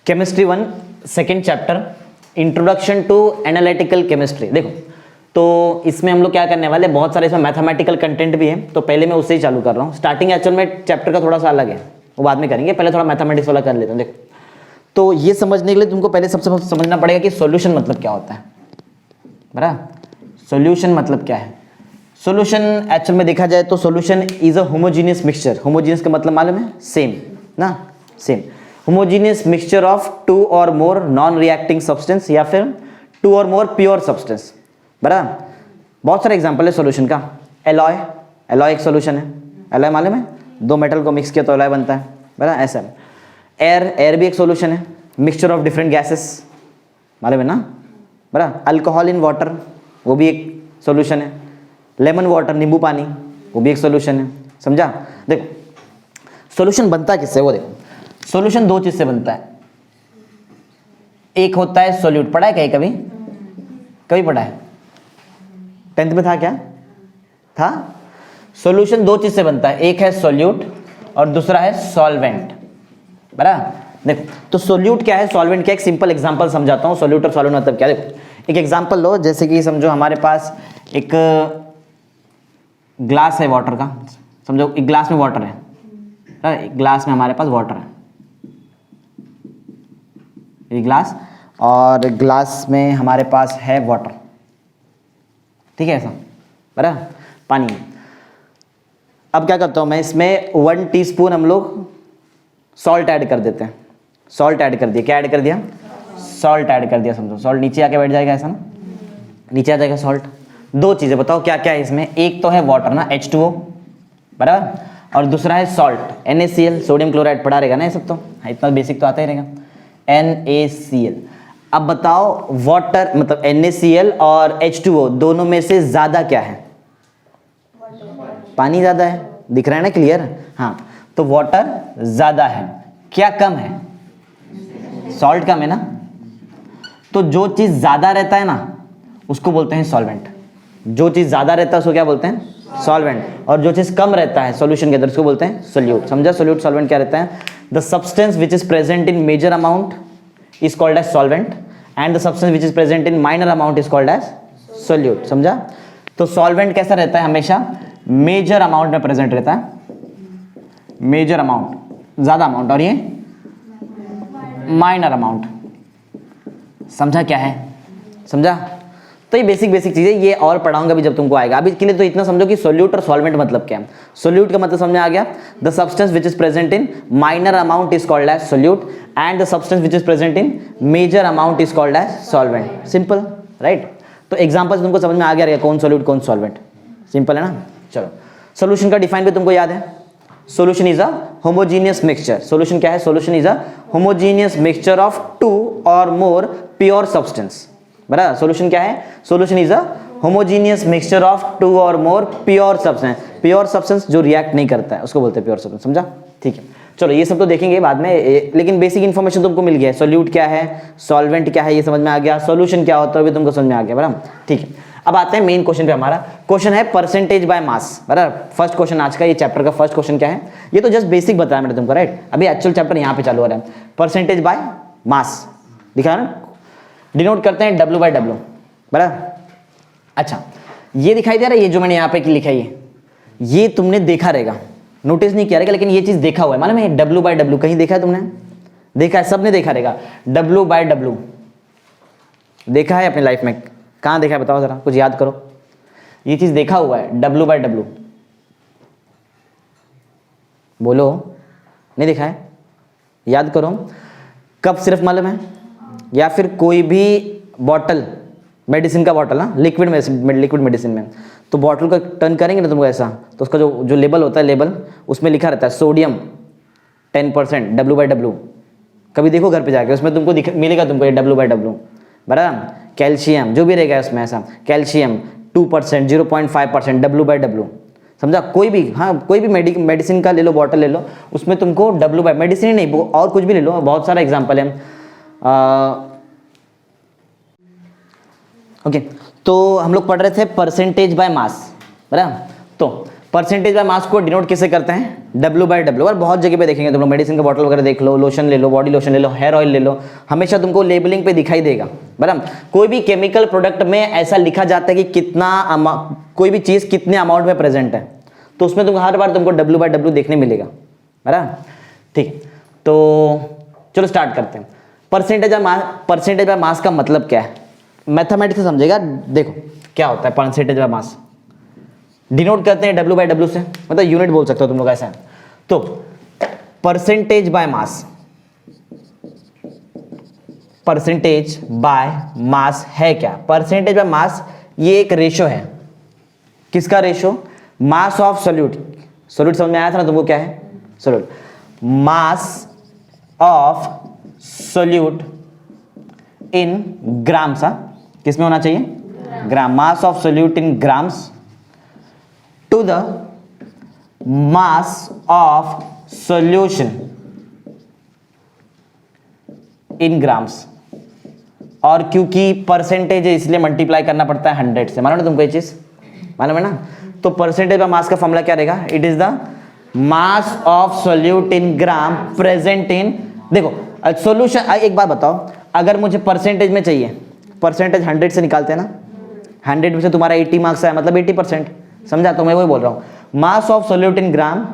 Chemistry 1 second chapter introduction to analytical chemistry. देखो तो इसमें हम लोग क्या करने वाले, बहुत सारे इसमें मैथमेटिकल कंटेंट भी है, तो पहले मैं उससे ही चालू कर रहा हूँ। स्टार्टिंग एक्चुअल में चैप्टर का थोड़ा सा अलग है, वो बाद में करेंगे, पहले थोड़ा मैथमेटिक्स वाला कर लेते हैं। देखो तो ये समझने के लिए तुमको पहले सबसे समझना पड़ेगा कि सॉल्यूशन मतलब क्या होता है, बराबर। सॉल्यूशन मतलब क्या है? सॉल्यूशन एक्चुअल में देखा जाए तो solution is a homogeneous mixture. Homogeneous का मतलब मालूम है? सेम ना, same. Homogeneous mixture of two और मोर नॉन रिएक्टिंग सब्सटेंस या फिर टू और मोर प्योर सब्सटेंस, बराबर। बहुत सारे एग्जांपल है सॉल्यूशन का। एलॉय, एलॉय एक सॉल्यूशन है। एलॉय मालूम है? दो मेटल को मिक्स किया तो एलॉय बनता है, बराबर। ऐसा है। एयर, एयर भी एक सॉल्यूशन है। मिक्सचर ऑफ डिफरेंट गैसेस, मालूम है ना, बराबर। अल्कोहल इन वाटर, वो भी एक सॉल्यूशन है। लेमन वाटर, नींबू पानी, वो भी एक सॉल्यूशन है। समझा? देखो सॉल्यूशन बनता किससे, वो देखो। सॉल्यूशन दो चीज से बनता है। एक होता है सॉल्यूट, पढ़ा है कहीं? कभी कभी पढ़ा है? 10th में था क्या? था। सॉल्यूशन दो चीज से बनता है, एक है सॉल्यूट और दूसरा है सॉल्वेंट, बराबर। देखो तो सॉल्यूट क्या है, सॉल्वेंट क्या है, एक सिंपल एग्जांपल समझाता हूँ। सॉल्यूट और सॉल्वेंट मतलब क्या है। देखो एक एग्जांपल लो, जैसे कि समझो हमारे पास एक ग्लास है वाटर का। समझो एक ग्लास में वाटर है, एक ग्लास में हमारे पास वाटर है, ये ग्लास, और ग्लास में हमारे पास है वाटर, ठीक है, ऐसा, बराबर, पानी। अब क्या करता हूँ मैं, इसमें 1 टीस्पून हम लोग सॉल्ट ऐड कर देते हैं। सॉल्ट ऐड कर दिया, क्या ऐड कर दिया? सॉल्ट ऐड कर दिया। समझो सॉल्ट नीचे आके बैठ जाएगा, ऐसा ना, नीचे आ जाएगा सॉल्ट। दो चीज़ें बताओ क्या क्या है इसमें। एक तो है वाटर ना, H2O, बराबर, और दूसरा है सॉल्ट, NaCl, सोडियम क्लोराइड। पढ़ा रहेगा ना ये सब, तो इतना बेसिक तो आता ही रहेगा, NaCl। अब बताओ वाटर मतलब NaCl और H2O दोनों में से ज़्यादा क्या है? पानी ज़्यादा है, दिख रहा है ना, क्लियर? हाँ, तो वाटर ज़्यादा है, क्या कम है? सॉल्ट कम है ना। तो जो चीज़ ज़्यादा रहता है ना उसको बोलते हैं सॉल्वेंट। जो चीज़ ज़्यादा रहता है उसको क्या बोलते हैं? सॉल्वेंट। और जो चीज़ कम रहता है सॉल्यूशन के अंदर उसको बोलते हैं सोल्यूट। समझा? सोल्यूट सॉल्वेंट क्या रहता है? The substance which is present in major amount is called as solvent and the substance which is present in minor amount is called as solute. समझा? तो सॉल्वेंट कैसा रहता है? हमेशा मेजर अमाउंट में प्रेजेंट रहता है, मेजर अमाउंट, ज्यादा अमाउंट, और ये माइनर अमाउंट। समझा क्या है? समझा? तो ये बेसिक चीजें ये और पढ़ाऊंगा अभी जब तुमको आएगा। अभी के लिए तो इतना समझो कि सोल्यूट और सॉल्वेंट मतलब क्या है। सोल्यूट का मतलब समझ में आ गया, the substance which is present in minor amount is called as solute and the substance which is present in major amount is called as solvent. Simple, right? तो एग्जांपल तुमको समझ में आ गया रहेगा, कौन सोल्यूट कौन सॉल्वेंट। सिंपल है ना। चलो सोल्यूशन का डिफाइन भी तुमको याद है। Solution is a homogeneous mixture. Solution क्या है? Solution is a homogeneous mixture of two और मोर प्योर सब्सटेंस, बराबर। सोल्यूशन क्या है? Solution is a homogeneous mixture of two और more pure substance. Pure substance जो रिएक्ट नहीं करता है उसको बोलते हैं प्योर सब्सटेंस। समझा? ठीक है, चलो ये सब तो देखेंगे बाद में, लेकिन बेसिक इन्फॉर्मेशन तुमको मिल गया है। सोल्यूट क्या है, सॉल्वेंट क्या है, ये समझ में आ गया। सोल्यूशन क्या होता है भी तुमको समझ में आ गया, बराबर। ठीक है, अब आते हैं मेन क्वेश्चन पे। हमारा क्वेश्चन है परसेंटेज बाय मास, बराबर। फर्स्ट क्वेश्चन आज का, ये चैप्टर का फर्स्ट क्वेश्चन क्या है? ये तो जस्ट बेसिक बताया मैंने तुमको, राइट? अभी एक्चुअल चैप्टर यहाँ पे चालू हो रहा है। परसेंटेज बाय मास दिखा ना, डिनोट करते हैं W/W, बराबर। अच्छा, ये दिखाई दे रहा है, ये जो मैंने यहाँ पे लिखा है, ये तुमने देखा रहेगा, नोटिस नहीं किया रहेगा, लेकिन ये चीज देखा हुआ है, मालूम है? W/W कहीं देखा है तुमने? देखा है, सबने देखा रहेगा। W/W देखा है अपनी लाइफ में? कहाँ देखा है बताओ जरा, कुछ याद करो। ये चीज देखा हुआ है W/W, बोलो। नहीं देखा है? याद करो। कब सिर्फ मालूम है? या फिर कोई भी बॉटल, मेडिसिन का बॉटल, ना, लिक्विड मेडिसिन में, तो बॉटल को टर्न करेंगे ना तुमको ऐसा, तो उसका जो लेबल होता है, लेबल उसमें लिखा रहता है सोडियम 10% W/W। कभी देखो घर पे जाके, उसमें तुमको मिलेगा तुमको ये W/W, बराबर। कैल्शियम जो भी रहेगा उसमें ऐसा, कैल्शियम 2%, 0.5% W/W। समझा? कोई भी, हाँ, कोई भी मेडिसिन का ले लो, बॉटल ले लो, उसमें तुमको W, मेडिसिन ही नहीं, और कुछ भी ले लो, बहुत सारा एग्जाम्पल है। ओके, तो हम लोग पढ़ रहे थे परसेंटेज बाय मास, बराबर। तो परसेंटेज बाय मास को डिनोट किससे करते हैं? W/W। और बहुत जगह पे देखेंगे तुम लोग, मेडिसिन का बॉटल वगैरह देख लो, लोशन ले लो, बॉडी लोशन ले लो, हेयर ऑयल ले लो, हमेशा तुमको लेबलिंग पे दिखाई देगा बराबर। कोई भी केमिकल प्रोडक्ट में ऐसा लिखा जाता है कि कितना कोई भी चीज कितने अमाउंट में प्रेजेंट है, तो उसमें तुमको हर बार तुमको W/W देखने मिलेगा बराबर। ठीक, तो चलो स्टार्ट करते हैं। परसेंटेज बाय मास का मतलब क्या है? मैथमेटिक्स से समझेगा। देखो क्या होता है परसेंटेज बाय मास, डिनोट करते हैं W/W से, मतलब यूनिट बोल सकते हो तुम लोग ऐसा है। तो percentage by mass, percentage by मास है क्या? परसेंटेज बाय मास ये एक रेशो है। किसका ratio? Mass of solute. Solute समझ में आया था ना तुमको क्या है? Solute, mass of solute in grams. किस में होना चाहिए? Gram. Mass of solute in grams to the mass of solution in grams. और क्योंकि परसेंटेज है इसलिए मल्टीप्लाई करना पड़ता है 100 से। मालूम ना तुमको ये चीज? मालूम है ना? तो परसेंटेज बाय मास का फॉर्मूला क्या रहेगा? It is the mass of solute in gram present इन, देखो सॉल्यूशन। एक बात बताओ, अगर मुझे परसेंटेज में चाहिए, परसेंटेज 100 से निकालते हैं ना, 100 में से तुम्हारा 80 मार्क्स है, मतलब 80%। समझा? तो मैं वही बोल रहा हूं, mass of solute in gram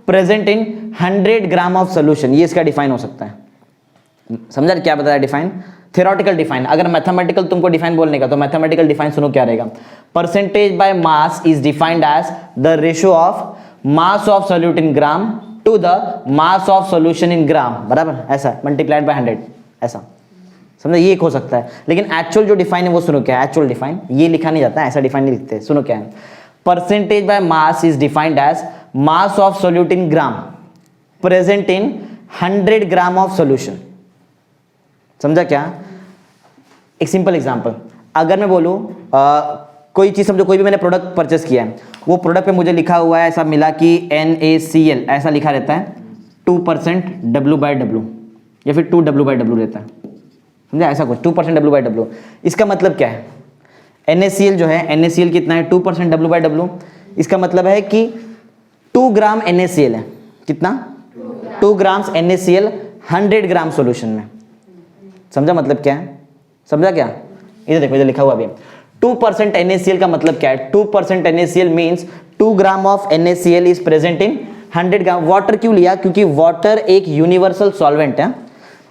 present in 100 gram of solution, ये इसका डिफाइन हो सकता है। समझा क्या बताया डिफाइन? Theoretical define. अगर मैथमेटिकल तुमको डिफाइन बोलने का, तो मैथमेटिकल डिफाइन सुनो क्या रहेगा? Percentage by mass is defined as the ratio of mass of solute in gram to the mass of solution in gram, बराबर ऐसा, मल्टीप्लाइड बाय 100 ऐसा। समझा? ये एक हो सकता है। लेकिन एक्चुअल जो डिफाइन है वो सुनो क्या है? एक्चुअल डिफाइन ये लिखा नहीं जाता है, ऐसा डिफाइन नहीं लिखते। सुनो क्या है? Percentage by mass is defined as mass of solute in gram present in 100 gram of solution. समझा क्या? एक सिंपल एग्जांपल, अगर मैं बोलूं कोई चीज समझो, कोई भी मैंने प्रोडक्ट परचेस किया है, वो प्रोडक्ट पे मुझे लिखा हुआ है, ऐसा मिला कि NaCl ऐसा लिखा रहता है 2% W/W या फिर 2W/W रहता है। समझा? ऐसा कुछ 2% W/W। इसका मतलब क्या है? NaCl जो है, NaCl कितना है? 2% W/W। इसका मतलब है कि 2 ग्राम NaCl है। कितना? 2 ग्राम्स NaCl 100 ग्राम सोल्यूशन में। समझा मतलब क्या है? समझा क्या? इधर देखो, इधर लिखा हुआ अभी 2% NaCl का मतलब क्या है? 2% NaCl means 2 gram of NaCl is present in 100 gram. Water क्यों लिया? क्योंकि वाटर एक यूनिवर्सल सॉल्वेंट है।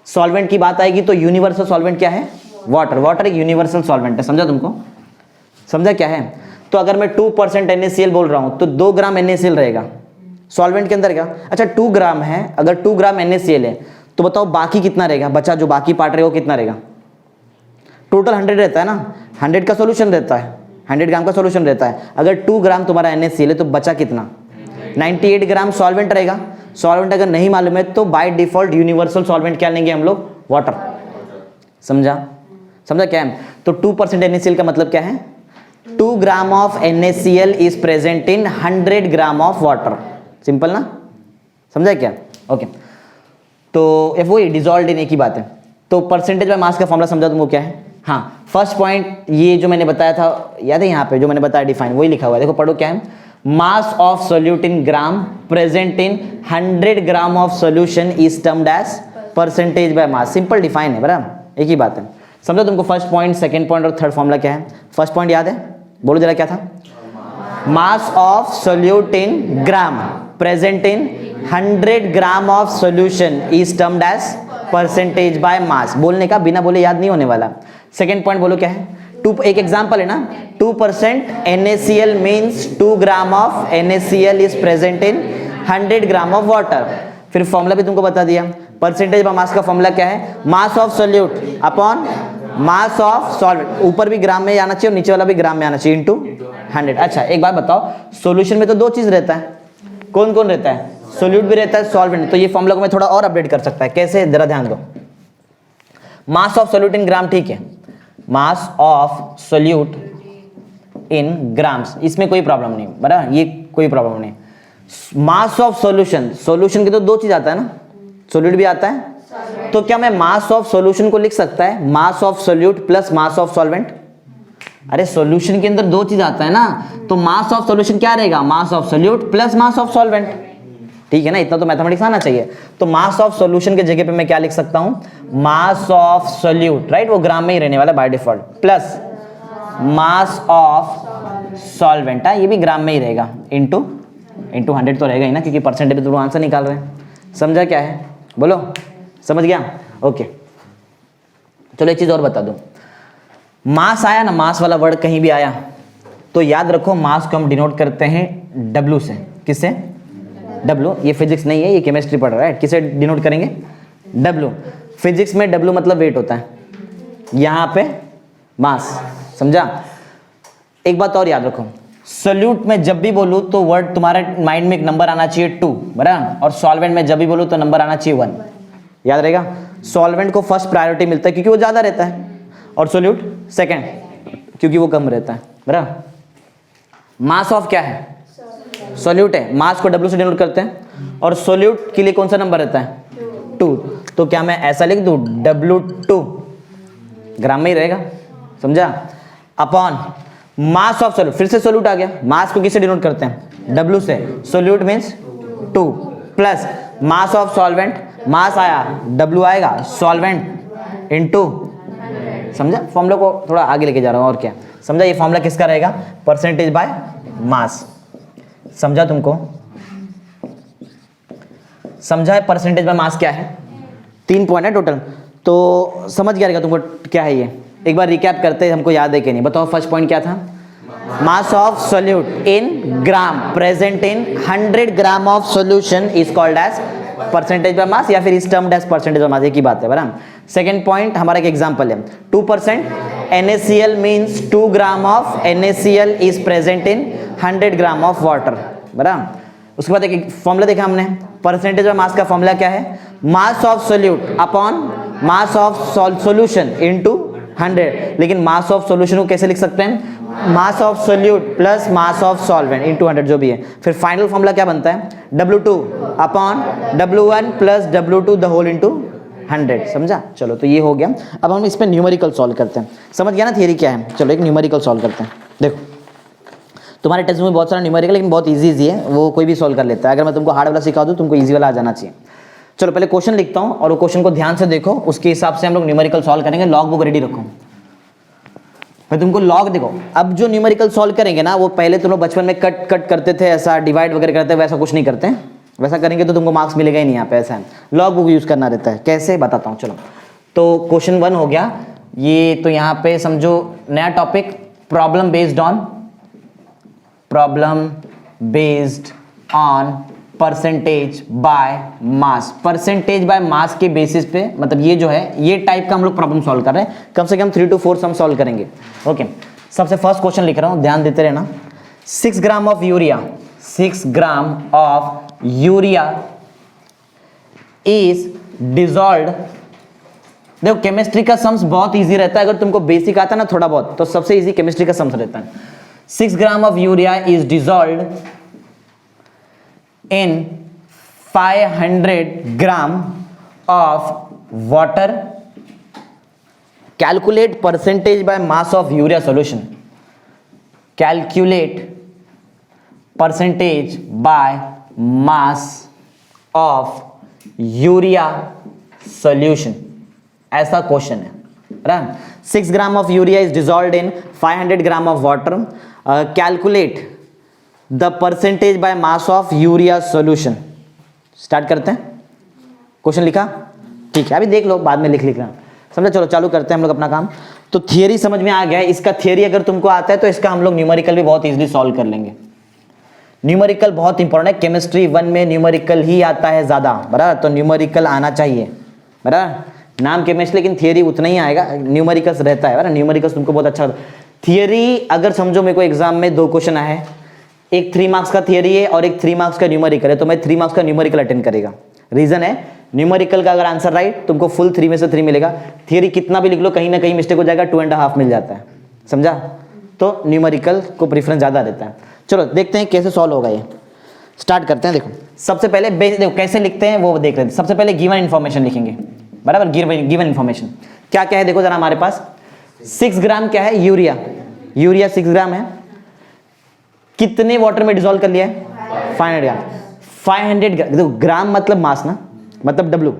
सॉल्वेंट की बात आएगी तो यूनिवर्सल सॉल्वेंट क्या है? वाटर। वाटर एक यूनिवर्सल सॉल्वेंट है। समझा तुमको? समझा क्या है? तो अगर मैं 2% NaCl बोल रहा हूं तो 2 ग्राम NaCl रहेगा सॉल्वेंट के अंदर। क्या? अच्छा 2 ग्राम है, अगर 2 ग्राम NaCl है तो बताओ बाकी कितना रहेगा? बचा जो बाकी पार्ट रहेगा वो कितना रहेगा? टोटल 100 रहता है ना, 100 का सोल्यूशन रहता है, 100 ग्राम का सोल्यूशन रहता है। अगर 2 ग्राम तुम्हारा NaCl है तो बचा कितना? 98 ग्राम सॉल्वेंट रहेगा। सॉल्वेंट अगर नहीं मालूम है तो बाय डिफॉल्ट यूनिवर्सल सॉल्वेंट क्या लेंगे हम लोग? वाटर। समझा? समझा क्या है? तो 2% NaCl का मतलब क्या है? 2 gram of NaCl is present in 100 gram of water. Simple ना? समझा क्या? ओके, तो वो डिजॉल्व इन एक ही बात है। तो परसेंटेज बाय मास का फॉर्मूला समझा तुमको क्या है? हाँ, फर्स्ट पॉइंट ये जो मैंने बताया था, याद है यहाँ पे जो मैंने बताया डिफाइन, वही लिखा हुआ है। देखो पढ़ो क्या है? Mass of solute in gram present in 100 gram of solution is termed as percentage by mass. Simple define है, बराबर एक ही बात है। समझो तुमको फर्स्ट पॉइंट, सेकंड पॉइंट और थर्ड फॉर्मूला क्या है? फर्स्ट पॉइंट याद है? बोलो जरा क्या था? Mass of solute in gram present in 100 gram of solution is termed as percentage by mass. बोलने का, बिना बोले याद नहीं होने वाला। सेकंड पॉइंट बोलो क्या है? एक एग्जांपल है ना, 2% NaCl means 2 gram of NaCl is present in 100 gram of water. फिर फॉर्मूला भी तुमको बता दिया। परसेंटेज बाय मास का फॉर्मूला क्या है? Mass of solute upon mass of solvent. ऊपर भी ग्राम में आना चाहिए और नीचे वाला भी ग्राम में आना चाहिए, इंटू 100। अच्छा एक बात बताओ, सोल्यूशन में तो 2 चीज रहता है, कौन कौन रहता है? सोल्यूट भी रहता है, सॉल्वेंट। तो ये फॉर्मूला को मैं थोड़ा और अपडेट कर सकता है। कैसे? जरा ध्यान दो। मास ऑफ सोल्यूट इन ग्राम, ठीक है, mass of solute in grams, इसमें कोई प्रॉब्लम नहीं, बराबर, ये कोई प्रॉब्लम नहीं। मास ऑफ सॉल्यूशन, सॉल्यूशन की तो 2 चीज आता है ना, सोल्यूट भी आता है। तो क्या मैं मास ऑफ सॉल्यूशन को लिख सकता है mass of solute plus mass of solvent? अरे सॉल्यूशन के अंदर दो चीज आता है ना, तो मास ऑफ सॉल्यूशन क्या रहेगा, मास of solute plus mass of solvent, ठीक है ना, इतना तो मैथमेटिक्स आना चाहिए। तो मास ऑफ सॉल्यूशन के जगह पे मैं क्या लिख सकता हूं, मास ऑफ सोल्यूट, राइट, वो ग्राम में ही रहने वाला by default, plus mass of solvent, ये भी ग्राम में ही रहेगा, इनटू 100 तो रहेगा ही ना, क्योंकि परसेंटेज पे तो आंसर निकाल रहे हैं। समझा क्या है, बोलो, समझ गया, ओके। चलो एक चीज और बता दूं, मास आया ना, मास वाला वर्ड कहीं भी आया तो याद रखो मास को हम डिनोट करते हैं W से, किससे, W, ये फिजिक्स नहीं है, ये केमिस्ट्री पढ़ रहा है, किसे डिनोट करेंगे, W। फिजिक्स में W मतलब वेट होता है, यहां पे मास, समझा। एक बात और याद रखो, सोल्यूट में जब भी बोलूं तो वर्ड तुम्हारे माइंड में एक नंबर आना चाहिए 2, बराबर, और सॉल्वेंट में जब भी बोलूं तो नंबर आना चाहिए 1, याद रहेगा। सॉल्वेंट को फर्स्ट प्रायोरिटी मिलता है क्योंकि वो ज्यादा रहता है, और सोल्यूट सेकंड क्योंकि वो कम रहता है, बराबर। मास ऑफ क्या है, सोल्यूट है, मास को W से डिनोट करते हैं, और सोल्यूट के लिए कौन सा नंबर रहता है, 2, तो क्या मैं ऐसा लिख दूं, W2, ग्राम में ही रहेगा, समझा, अपॉन मास ऑफ सोल्यूट, फिर से सोल्यूट आ गया, मास को किससे डिनोट करते हैं, W से, solute means 2, plus mass of solvent, mass आया W आएगा, सॉल्वेंट इनटू, समझा, फॉर्मूला को थोड़ा आगे लेके जा रहा हूं, और क्या, समझा, ये फॉर्मूला किसका रहेगा, परसेंटेज बाय मास, समझा तुमको, समझा है परसेंटेज बाय मास क्या है, 3 पॉइंट है टोटल, तो समझ गया रहेगा तुमको क्या है ये। एक बार रिकैप करते हैं, हमको याद है कि नहीं, बताओ फर्स्ट पॉइंट क्या था, mass of solute in gram present in 100 gram of solution is called as percentage by mass, या फिर is termed as percentage by mass, एक ही बात है, बराबर। सेकंड पॉइंट हमारा एक एग्जांपल है, 2% NaCl means 2 gram of NaCl is present in 100 gram of water, बराबर। उसके बाद एक फॉर्मूला देखा हमने, परसेंटेज बाय मास का फॉर्मूला क्या है, mass of solute upon mass of solution into 100, लेकिन मास ऑफ सॉल्यूशन को कैसे लिख सकते हैं, मास of solute plus mass of solvent into 100 जो भी है। फिर फाइनल फॉर्मूला क्या बनता है, W2 upon W1 plus W2 the whole into 100, समझा। चलो तो ये हो गया, अब हम इस पे न्यूमेरिकल सॉल्व करते हैं, समझ गया ना थियरी क्या है। चलो एक न्यूमेरिकल सॉल्व करते हैं। देखो तुम्हारे टेक्स्ट में बहुत सारा न्यूमेरिकल, लेकिन बहुत इजी है, वो कोई भी सॉल्व कर लेता है। अगर मैं तुमको हार्ड वाला सिखा दूं, तुमको इजी वाला आ जाना चाहिए। चलो पहले क्वेश्चन लिखता हूं और वो क्वेश्चन को ध्यान से देखो, उसके हिसाब से हम लोग न्यूमेरिकल सॉल्व करेंगे। लॉग बुक रेडी रखो, मैं तुमको लॉग देखो। अब जो न्यूमेरिकल सॉल्व करेंगे ना, वो पहले तुम लोग बचपन में कट करते थे, ऐसा डिवाइड वगैरह करते, वैसा कुछ नहीं करते। वैसा करेंगे तो तुमको मार्क्स मिलेगा ही नहीं यहाँ पे, ऐसा है। लॉग बुक यूज करना रहता है। कैसे बताता हूँ, चलो। तो क्वेश्चन 1 हो गया ये, तो यहाँ पे समझो नया topic, problem based on percentage by mass. Percentage by मास के बेसिस पे, मतलब ये जो है, ये टाइप का हम लोग प्रॉब्लम सॉल्व कर रहे हैं। कम से कम 3 to 4 सम सॉल्व करेंगे। ओके, सबसे फर्स्ट क्वेश्चन लिख रहा हूं, ध्यान देते रहना। 6 gram of urea, 6 gram of urea is dissolved. देखो केमिस्ट्री का सम्स बहुत इजी रहता है, अगर तुमको बेसिक आता है ना थोड़ा बहुत, तो सबसे इजी केमिस्ट्री का सम्स रहता है। 6 gram of urea is dissolved in 500 gram of water. Calculate percentage by mass of urea solution. Calculate percentage by mass of urea solution. ऐसा क्वेश्चन है। 6 gram of urea is dissolved in 500 gram of water. Calculate the percentage by mass of urea solution. Start करते हैं। Question लिखा, ठीक है, अभी देख लो, बाद में लिख लेना, समझा। चलो चालू करते हैं हम लोग अपना काम। तो थियरी समझ में आ गया। इसका थियरी अगर तुमको आता है तो इसका हम लोग न्यूमेरिकल भी बहुत इजीली सॉल्व कर लेंगे। न्यूमेरिकल बहुत इंपॉर्टेंट है। केमिस्ट्री 1 में न्यूमेरिकल ही आता है ज्यादा, बराबर। तो न्यूमेरिकल आना चाहिए, बराबर। नाम केमिस्ट्री, लेकिन थियरी उतना ही आएगा, न्यूमेरिकल्स रहता है, बराबर। न्यूमेरिकल्स तुमको बहुत अच्छा। थियरी अगर समझो, मेरे को एग्जाम में 2 क्वेश्चन आए, एक 3 मार्क्स का थियरी है और एक 3 मार्क्स का न्यूमेरिकल है, तो मैं 3 मार्क्स का न्यूमेरिकल अटेंड करेगा। रीजन है, न्यूमेरिकल का अगर आंसर राइट, तुमको फुल 3 में से 3 मिलेगा। थियरी कितना भी लिख लो, कहीं ना कहीं मिस्टेक हो जाएगा, 2.5 मिल जाता है, समझा। तो न्यूमेरिकल को प्रेफरेंस ज्यादा रहता है। चलो देखते हैं कैसे सॉल्व होगा ये। स्टार्ट करते हैं। देखो सबसे पहले देखो कैसे लिखते हैं वो देख रहे थे। सबसे पहले गिवन इन्फॉर्मेशन लिखेंगे, बराबर। गिवन इन्फॉर्मेशन क्या क्या है देखो जरा। हमारे पास 6 ग्राम क्या है, यूरिया, यूरिया 6 ग्राम है, कितने वाटर में डिसॉल्व कर लिया है? 500 ग्राम। 500 ग्राम, देखो ग्राम मतलब मास ना, मतलब डब्ल्यू।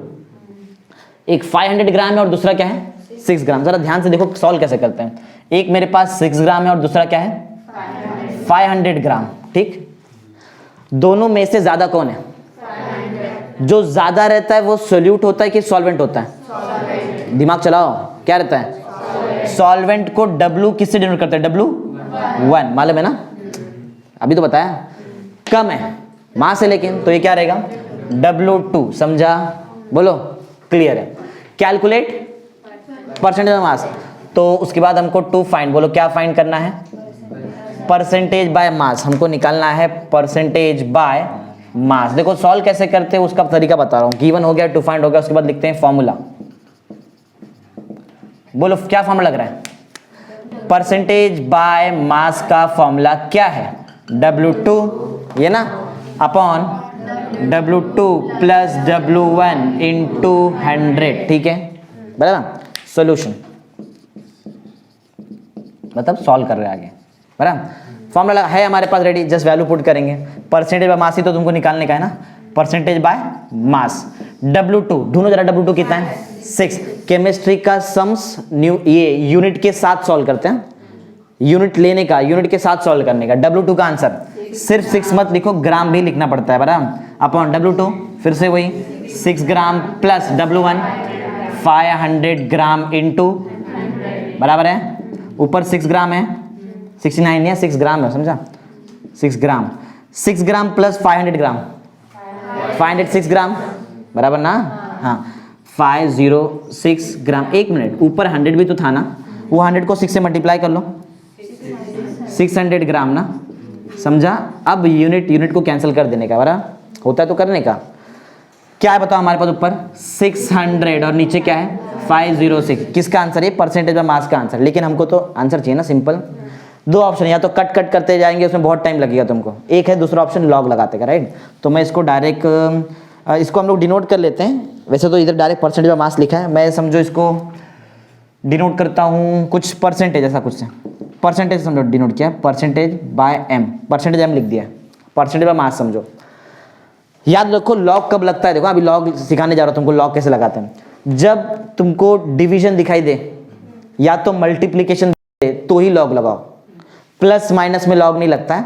एक 500 ग्राम है और दूसरा क्या है? 6 ग्राम। जरा ध्यान से देखो सॉल्व कैसे करते हैं। एक मेरे पास 6 ग्राम है और दूसरा क्या है? 500 ग्राम। ठीक, दोनों में से ज्यादा कौन है? जो ज्यादा रहता है वो सोल्यूट होता है कि सॉल्वेंट होता है? दिमाग चलाओ, क्या रहता है? सॉल्वेंट को W किससे डिनोट करते हैं? W1, मालूम है ना? अभी तो बताया। कम है मास है लेकिन, तो ये क्या रहेगा? W2। समझा? बोलो, क्लियर है? कैलकुलेट परसेंटेज ऑफ मास, तो उसके बाद हमको 2 फाइंड, बोलो क्या फाइंड करना है? परसेंटेज बाय मास, हमको निकालना है परसेंटेज बाय मास। देखो सॉल्व कैसे करते हैं उसका तरीका बता रहा हूं। गिवन हो गया, 2 फाइंड हो गया, उसके बाद लिखते हैं फॉर्मूला। बोलो क्या फॉर्मूला लग रहा है? परसेंटेज बाय मास का फॉर्मूला क्या है? W2, ये ना, upon W2 plus W1 into 100। ठीक है, बराबर? सोल्यूशन मतलब सॉल्व कर रहे हैं आगे, बराबर? फॉर्मूला है हमारे पास रेडी, जस्ट वैल्यू पुट करेंगे। परसेंटेज बाय मास ही तो तुमको निकालने का है ना, परसेंटेज बाय मास। W2 ढूंढो जरा, W2 कितना है? 6। केमिस्ट्री का सम्स ये यूनिट के साथ सॉल्व करते हैं, यूनिट लेने का, यूनिट के साथ सॉल्व करने का। W2 का आंसर सिर्फ 6 मत लिखो, ग्राम भी लिखना पड़ता है, बराबर? अपॉन W2 फिर से वही 6 gram plus W1 500 gram into, बराबर है? ऊपर 6 ग्राम है, 69 है, 6 ग्राम है, समझा? 6 ग्राम, 6 ग्राम प्लस 500 ग्राम, 506 ग्राम, बराबर ना? हाँ, 506 ग्राम। एक मिनट, ऊपर 100 भी तो था ना, वो 100 को 6 से मल्टीप्लाई कर लो, 600 ग्राम ना, समझा? अब यूनिट को कैंसिल कर देने का, बराबर? होता है तो करने का। क्या है बताओ हमारे पास? ऊपर 600 और नीचे क्या है? 506। किसका आंसर है? परसेंटेज बाय मास का आंसर। लेकिन हमको तो आंसर चाहिए ना सिंपल। 2 ऑप्शन, या तो कट करते जाएंगे, उसमें बहुत टाइम लगेगा तुमको। एक है दूसरा ऑप्शन लॉग लगाते का, राइट? तो मैं इसको डायरेक्ट, इसको हम लोग डिनोट कर लेते हैं। वैसे तो इधर डायरेक्ट परसेंटेज बाय मास लिखा है, मैं समझो इसको डिनोट करता हूँ कुछ परसेंटेज, ऐसा कुछ से परसेंटेज समझो डिनोट किया, percentage by M, percentage M लिख दिया, परसेंटेज बाय मास समझो। याद रखो लॉग कब लगता है, देखो अभी लॉग सिखाने जा रहा हूँ तुमको, लॉग कैसे लगाते हैं। जब तुमको डिवीजन दिखाई दे या तो मल्टीप्लीकेशन दे तो ही लॉग लगाओ, प्लस माइनस में लॉग नहीं लगता है।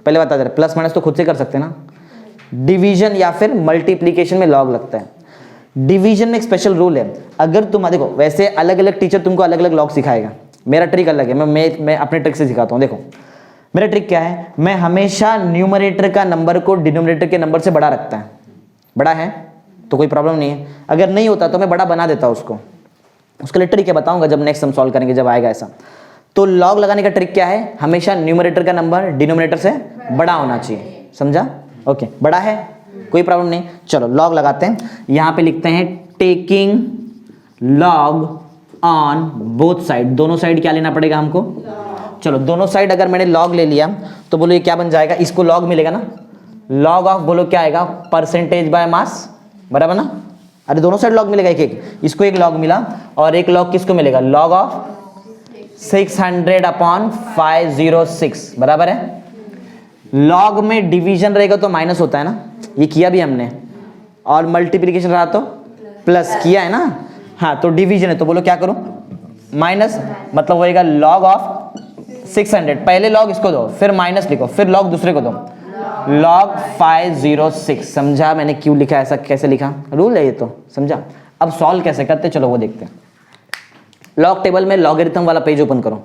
पहले बता दे रहे, प्लस माइनस तो खुद से कर सकते हैं ना, डिवीजन या फिर मल्टीप्लीकेशन में लॉग लगता है। डिवीजन में एक स्पेशल रूल है, अगर तुम देखो वैसे अलग अलग टीचर तुमको अलग अलग लॉग सिखाएगा, मेरा ट्रिक अलग है, मैं अपने ट्रिक से सिखाता हूँ। देखो मेरा ट्रिक क्या है, मैं हमेशा न्यूमरेटर का नंबर को डिनोमिनेटर के नंबर से बड़ा रखता है। बड़ा है तो कोई प्रॉब्लम नहीं है, अगर नहीं होता तो मैं बड़ा बना देता उसको। उसके लिए ट्रिक है, बताऊंगा जब नेक्स्ट हम सॉल्व करेंगे, जब आएगा ऐसा। तो लॉग लगाने का ट्रिक क्या है, हमेशा न्यूमरेटर का नंबर डिनोमिनेटर से बड़ा होना चाहिए, समझा? ओके, बड़ा है कोई प्रॉब्लम नहीं। चलो लॉग लगाते हैं, यहाँ पे लिखते हैं taking log on both side. दोनों साइड क्या लेना पड़ेगा हमको? चलो दोनों साइड अगर मैंने लॉग ले लिया तो बोलो ये क्या बन जाएगा, इसको लॉग मिलेगा ना, लॉग ऑफ बोलो क्या आएगा, परसेंटेज बाय मास, बराबर ना? अरे दोनों साइड लॉग मिलेगा, एक एक, इसको एक लॉग मिला और एक लॉग किसको मिलेगा, लॉग ऑफ 600 अपॉन 506, बराबर है? लॉग में डिवीजन रहेगा तो माइनस होता है ना, ये किया भी हमने, और मल्टीप्लिकेशन रहा तो प्लस किया है ना। हाँ तो डिवीजन है तो बोलो क्या करूं, माइनस, मतलब होएगा लॉग ऑफ 600, पहले लॉग इसको दो फिर माइनस लिखो फिर लॉग दूसरे को दो, लॉग 506। समझा मैंने क्यों लिखा ऐसा, कैसे लिखा, रूल है ये तो, समझा? अब सॉल्व कैसे करते चलो वो देखते हैं। लॉग टेबल में लॉगरिथम वाला पेज ओपन करो,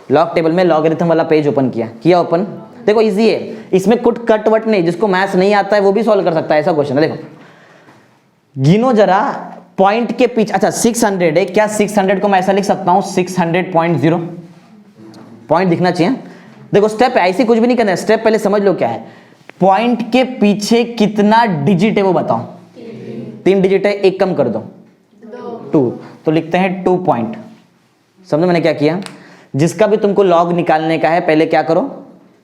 लॉग टेबल में लॉगरिथम वाला पेज ओपन किया ओपन। देखो इजी है, इसमें कुछ कट वट नहीं, जिसको मैथ्स नहीं आता है वो भी सॉल्व कर सकता है, ऐसा क्वेश्चन है। देखो गिनो जरा पॉइंट के पीछे, अच्छा 600 है, क्या 600 को मैं ऐसा लिख सकता हूं 600.0, पॉइंट दिखना चाहिए। देखो स्टेप है, ऐसे कुछ भी नहीं करना है, स्टेप पहले समझ लो क्या है। पॉइंट के पीछे कितना डिजिट है वो बताओ, 3 डिजिट है, एक कम कर दो 2, तो लिखते हैं 2 पॉइंट। समझो मैंने क्या किया, जिसका भी तुमको लॉग निकालने का है पहले क्या करो,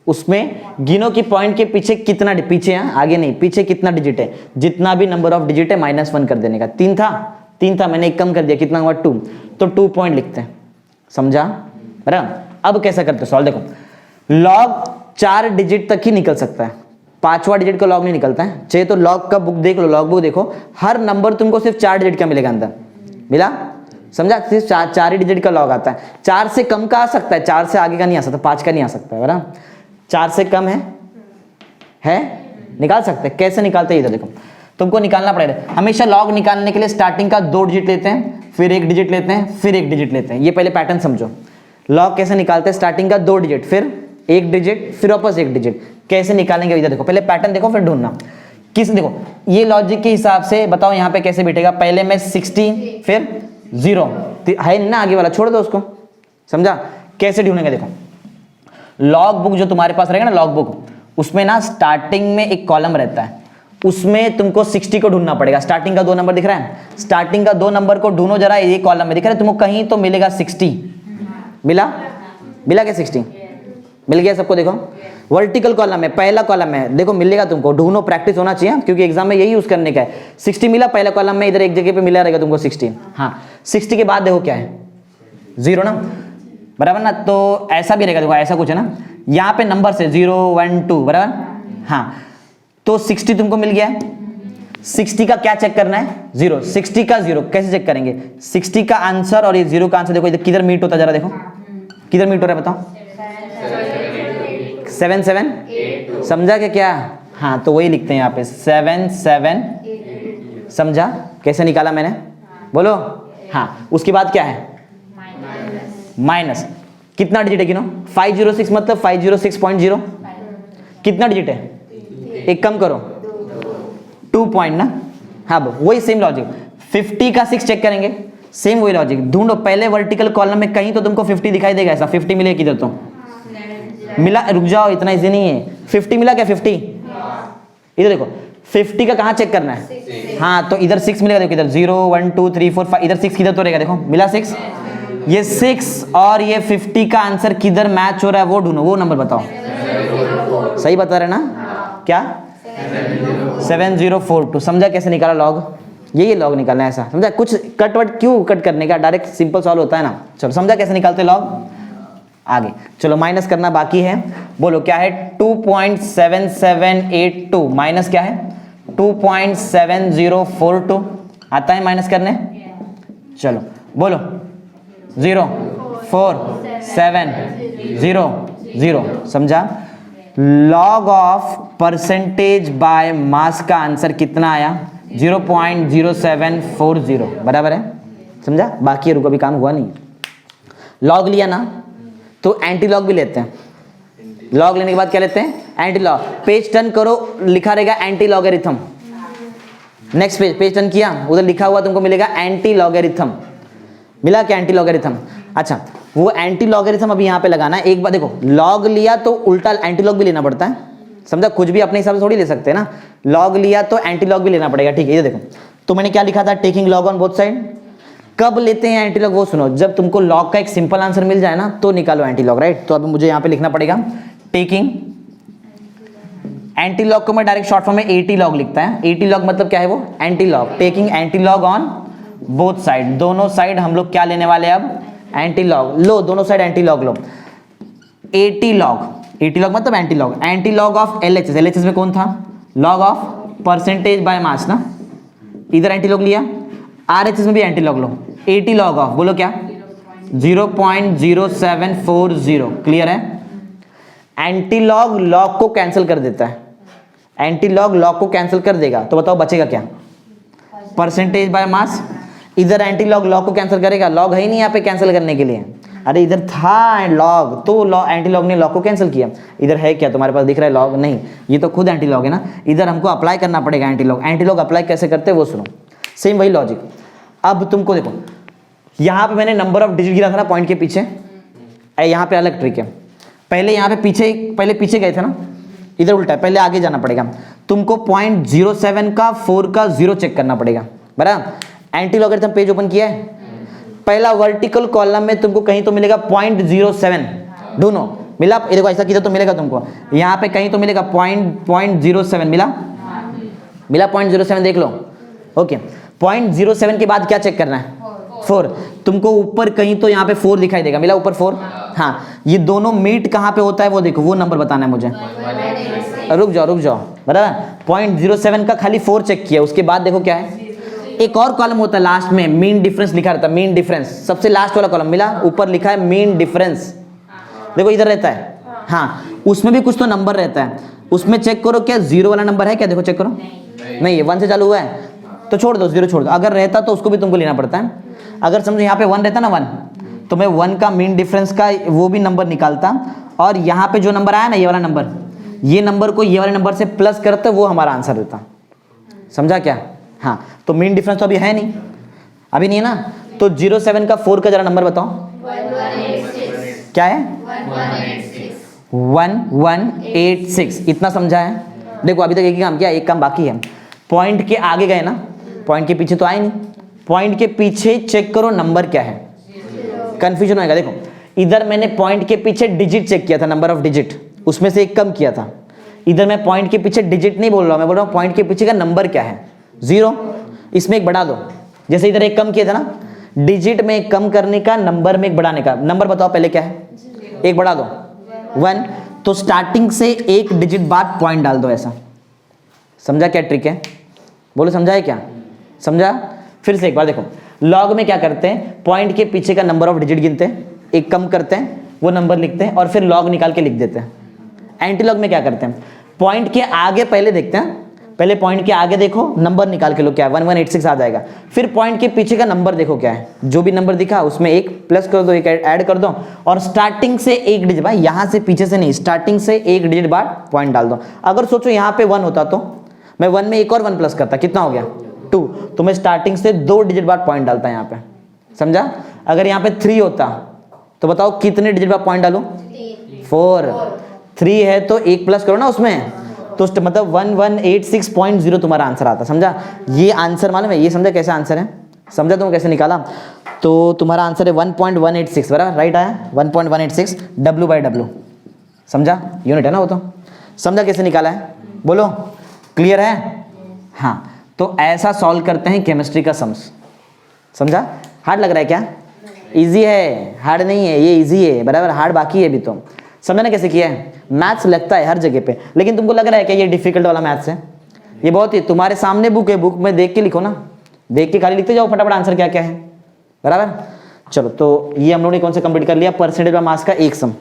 उसमें गिनो कि पॉइंट के पीछे कितना, पीछे है आगे नहीं, पीछे कितना डिजिट है, जितना भी नंबर ऑफ डिजिट है -1 कर देने का। 3 था मैंने एक कम कर दिया, कितना हुआ 2, तो 2 पॉइंट लिखते हैं, समझा? बराबर अब कैसा करते सॉल्व, देखो लॉग 4 डिजिट तक ही निकल सकता है, 5वां डिजिट का लॉग नहीं निकलता है। चाहिए तो लॉग का बुक देख लो, लॉग बुक देखो, हर नंबर तुमको सिर्फ 4 डिजिट का मिलेगा अंदर, मिला, समझा, सिर्फ 4 ही डिजिट का लॉग आता है। 4 से कम का आ सकता है, 4 से आगे का नहीं आ सकता, 5 का नहीं आ सकता है, बराबर। 4 से कम है निकाल सकते हैं। कैसे निकालते हैं इधर देखो, तुमको निकालना पड़ेगा। हमेशा लॉग निकालने के लिए स्टार्टिंग का 2 डिजिट लेते हैं, फिर 1 डिजिट लेते हैं, फिर 1 डिजिट लेते हैं। ये पहले पैटर्न समझो। लॉग कैसे निकालते हैं, स्टार्टिंग का 2 डिजिट, फिर 1 डिजिट, फिर वापस 1 डिजिट। कैसे निकालेंगे इधर देखो, पहले पैटर्न देखो फिर ढूंढना किस, देखो ये लॉजिक के हिसाब से बताओ यहाँ पे कैसे बैठेगा। पहले मैं 60 फिर 0 है ना, आगे वाला छोड़ दो उसको, समझा। कैसे ढूंढेंगे देखो, लॉग बुक जो तुम्हारे पास रहेगा ना, लॉग बुक, उसमें ना स्टार्टिंग में एक कॉलम रहता है, उसमें तुमको 60 को ढूंढना पड़ेगा। स्टार्टिंग का 2 नंबर दिख रहा है, स्टार्टिंग का 2 नंबर को ढूंढो जरा, ये कॉलम में दिख रहा है तुमको, कहीं तो मिलेगा 60, मिला, मिला क्या 60 मिल गया सबको। देखो वर्टिकल कॉलम में पहला कॉलम है, देखो मिलेगा तुमको, ढूंढो, प्रैक्टिस होना चाहिए क्योंकि एग्जाम में यही यूज करने का है। 60 मिला पहला कॉलम में, इधर एक जगह पे मिला रहेगा तुमको 60। हाँ 60 के बाद देखो क्या है, 0 ना, बराबर ना। तो ऐसा भी रहेगा, देखो ऐसा कुछ है ना, यहाँ पे नंबर से 0 1 2, बराबर। हाँ तो 60 तुमको मिल गया है। 60 का क्या चेक करना है, 0। 60 का 0 कैसे चेक करेंगे, 60 का आंसर और ये 0 का आंसर देखो इधर किधर मीट होता है, जरा देखो किधर मीट हो रहा है बताओ, 7 7 समझा क्या? हाँ तो वही लिखते हैं यहाँ पे 7 7, समझा कैसे निकाला मैंने, बोलो। हाँ उसके बाद क्या है, माइनस, कितना डिजिट है गिनो, 506 मतलब 506.0 कितना डिजिट है, एक कम करो 2 पॉइंट ना। हाँ वही सेम लॉजिक, 50 का 6 चेक करेंगे, सेम वही लॉजिक, ढूंढो पहले वर्टिकल कॉलम में कहीं तो तुमको 50 दिखाई देगा, ऐसा 50 मिले किधर तो मिला, रुक जाओ इतना इजी नहीं है। 50 मिला क्या, 50 इधर देखो, 50 का कहाँ चेक करना है, हाँ तो इधर 6 मिलेगा, देखो इधर 0 1 2 3 4 5, इधर 6 किधर तो रहेगा, देखो मिला 6, ये 6 और ये 50 का आंसर किधर मैच हो रहा है वो ढूंढो, वो नंबर बताओ। सही बता रहे ना, क्या 7042, समझा कैसे निकाला लॉग, ये लॉग निकालना है ऐसा, समझा। कुछ कट वट क्यों कट करने का, डायरेक्ट सिंपल सॉल्व होता है ना। चलो समझा कैसे निकालते लॉग, आगे चलो माइनस करना बाकी है, बोलो क्या है 2.7782 माइनस क्या है 2.7042 आता है माइनस करने, चलो बोलो 0 4 7 0 0, समझा। लॉग ऑफ परसेंटेज बाय मास का आंसर कितना आया 0.0740, बराबर है, समझा। बाकी रुको अभी काम हुआ नहीं, लॉग लिया ना तो एंटी लॉग भी लेते हैं। लॉग लेने के बाद क्या लेते हैं, एंटी लॉग। पेज टर्न करो, लिखा रहेगा anti logarithm, next page turn किया, उधर लिखा हुआ तुमको मिलेगा एंटी लॉगरिथम, मिला क्या एंटी लॉगरिथम। अच्छा वो एंटी लॉगरिथम अभी यहाँ पे लगाना है। एक बार देखो लॉग लिया तो उल्टा एंटी लॉग भी लेना पड़ता है, समझा। कुछ भी अपने हिसाब से थोड़ी ले सकते हैं ना, लॉग लिया तो एंटी लॉग भी लेना पड़ेगा, ठीक है। ये देखो तो मैंने क्या लिखा था, taking log on both side. कब लेते हैं एंटी लॉग वो सुनो, जब तुमको लॉग का एक सिंपल आंसर मिल जाए ना तो निकालो एंटी लॉग, राइट। तो अभी मुझे यहाँ पे लिखना पड़ेगा टेकिंग, एंटी लॉग को मैं डायरेक्ट शॉर्ट फॉर्म में एटी लॉग लिखता है। एटी लॉग मतलब क्या है वो, anti log. Taking anti log on both side, दोनों साइड हम लोग क्या लेने वाले हैं अब, एंटी लॉग। लो दोनों साइड एंटी लॉग लो, एटी लॉग, एटी लॉग मतलब antilog, antilog of LHS. LHS में कौन था, log of percentage by mass ना, इधर एंटी लॉग लिया। आरएचएस में भी एंटी लॉग लो, एटी लॉग ऑफ, बोलो क्या 0.0740, क्लियर है। एंटी लॉग लॉग को कैंसिल कर देता है, एंटी लॉग लॉग को कैंसिल कर देगा, तो बताओ बचेगा क्या, परसेंटेज बाय मास। इधर एंटी लॉग लॉग को कैंसिल करेगा, लॉग है ही नहीं यहाँ पे कैंसिल करने के लिए, अरे इधर था लॉग तो लॉग, एंटी लॉग ने लॉग को कैंसिल किया। इधर है क्या तुम्हारे पास दिख रहा है लॉग, नहीं, ये तो खुद एंटी लॉग है ना। इधर हमको अप्लाई करना पड़ेगा anti log. Anti log apply कैसे करते हैं वो सुनो, सेम वही लॉजिक। अब तुमको देखो यहाँ पे मैंने नंबर ऑफ डिजिट गिरा था ना पॉइंट के पीछे, यहाँ पे अलग ट्रिक है। पहले यहाँ पे पहले पीछे गए थे ना, इधर उल्टा है, पहले आगे जाना पड़ेगा तुमको। 0.07 का 4 का 0 चेक करना पड़ेगा, बराबर। एंटी लॉगरिथम पेज ओपन किया है, पहला वर्टिकल कॉलम में तुमको कहीं तो मिलेगा 0.07, ढूंढो मिला, ये देखो ऐसा किधर तो मिलेगा तुमको, यहाँ पे कहीं तो मिलेगा 0.07 मिला, मिला 0.07 देख लो, ओके। 0.07 के बाद क्या चेक करना है, 4। तुमको ऊपर कहीं तो यहाँ पे 4 दिखाई देगा, मिला ऊपर 4। हाँ, ये दोनों मीट कहाँ पे होता है वो देखो, वो नंबर बताना है मुझे। रुक जाओ बराबर। 0.07 का खाली 4 चेक किया, उसके बाद देखो क्या है, एक और कॉलम होता है लास्ट में, मीन डिफरेंस लिखा रहता है, मीन डिफरेंस सबसे लास्ट वाला कॉलम मिला, ऊपर लिखा है मीन डिफरेंस, देखो इधर रहता है। हाँ, उसमें भी कुछ तो नंबर रहता है, उसमें चेक करो क्या 0 वाला नंबर है क्या, देखो चेक करो, नहीं है, 1 से चालू हुआ है तो छोड़ दो, 0 छोड़ दो, अगर रहता तो उसको भी तुमको लेना पड़ता है। अगर समझो यहाँ पे 1 रहता ना 1, तो मैं 1 का मीन डिफरेंस का वो भी नंबर निकालता, और यहाँ पे जो नंबर आया ना ये वाला नंबर, ये नंबर को ये वाले नंबर से प्लस करते, वो हमारा आंसर देता। समझा क्या? हाँ, तो मीन डिफरेंस तो अभी है नहीं, अभी नहीं है ना, तो 07 का 4 का जरा नंबर बताओ। 1186। क्या है? 1186। इतना समझा है? देखो अभी तक एक ही काम किया, एक काम बाकी है। पॉइंट के आगे गए ना, पॉइंट के पीछे तो आए नहीं, पॉइंट के पीछे चेक करो नंबर क्या है, कंफ्यूजन होएगा। देखो इधर मैंने पॉइंट के पीछे डिजिट चेक किया था, नंबर ऑफ डिजिट, उसमें से एक कम किया था। इधर मैं पॉइंट के पीछे डिजिट नहीं बोल रहा हूं, मैं बोल रहा हूं पॉइंट के पीछे का नंबर क्या है, 0, इसमें एक बढ़ा दो। जैसे इधर एक कम किया था ना, डिजिट में एक कम करने का, नंबर में एक बढ़ाने का। नंबर बताओ पहले क्या है, एक बढ़ा दो 1, तो स्टार्टिंग से एक डिजिट बाद पॉइंट डाल दो, ऐसा। समझा क्या ट्रिक है? बोलो समझा है क्या? समझा? फिर से एक बार देखो, लॉग में क्या करते हैं, पॉइंट के पीछे का नंबर ऑफ डिजिट गिनते हैं, एक कम करते हैं, वो नंबर लिखते हैं और फिर लॉग निकाल के लिख देते हैं। एंटी लॉग में क्या करते हैं, पॉइंट के आगे पहले देखते हैं, पहले पॉइंट के आगे देखो, नंबर निकाल के लो क्या है, 1186 आ जाएगा। फिर पॉइंट के पीछे का नंबर देखो क्या है, जो भी नंबर दिखा उसमें एक प्लस कर दो, एक ऐड कर दो, और स्टार्टिंग से एक डिजिट, भाई यहां से पीछे से नहीं, स्टार्टिंग से एक डिजिट बाद पॉइंट डाल दो। अगर सोचो यहाँ पे 1 होता तो मैं 1 में एक और 1 प्लस करता, कितना हो गया 2, तो मैं स्टार्टिंग से 2 डिजिट बाद पॉइंट डालता यहाँ पे। समझा? अगर यहाँ पे 3 होता तो बताओ कितने डिजिट बाद पॉइंट डालो, 4। 3 है तो एक प्लस करो ना उसमें, तो मतलब 1186.0 तुम्हारा आंसर आता। समझा? ये आंसर मालूम है, ये समझा कैसे आंसर है, समझा तुम कैसे निकाला? तो तुम्हारा आंसर है 1.186, बराबर राइट आया, 1.186 W/W। समझा? यूनिट है ना वो तो। समझा कैसे निकाला है? बोलो क्लियर है? हाँ, तो ऐसा सॉल्व करते हैं केमिस्ट्री का सम्स। समझा? हार्ड लग रहा है क्या? इजी है, हार्ड नहीं है, ये इजी है, बराबर, हार्ड बाकी है अभी। तो समझा ना कैसे किया है? मैथ्स लगता है हर जगह पे, लेकिन तुमको लग रहा है कि ये डिफिकल्ट वाला मैथ्स है? ये बहुत ही, तुम्हारे सामने बुक है, बुक में देख के लिखो ना, देख के खाली लिखते जाओ फटाफट आंसर क्या क्या है, बराबर। चलो, तो ये हम लोगों ने कौन सा कंप्लीट कर लिया, परसेंटेज ऑफ मास का एक सम।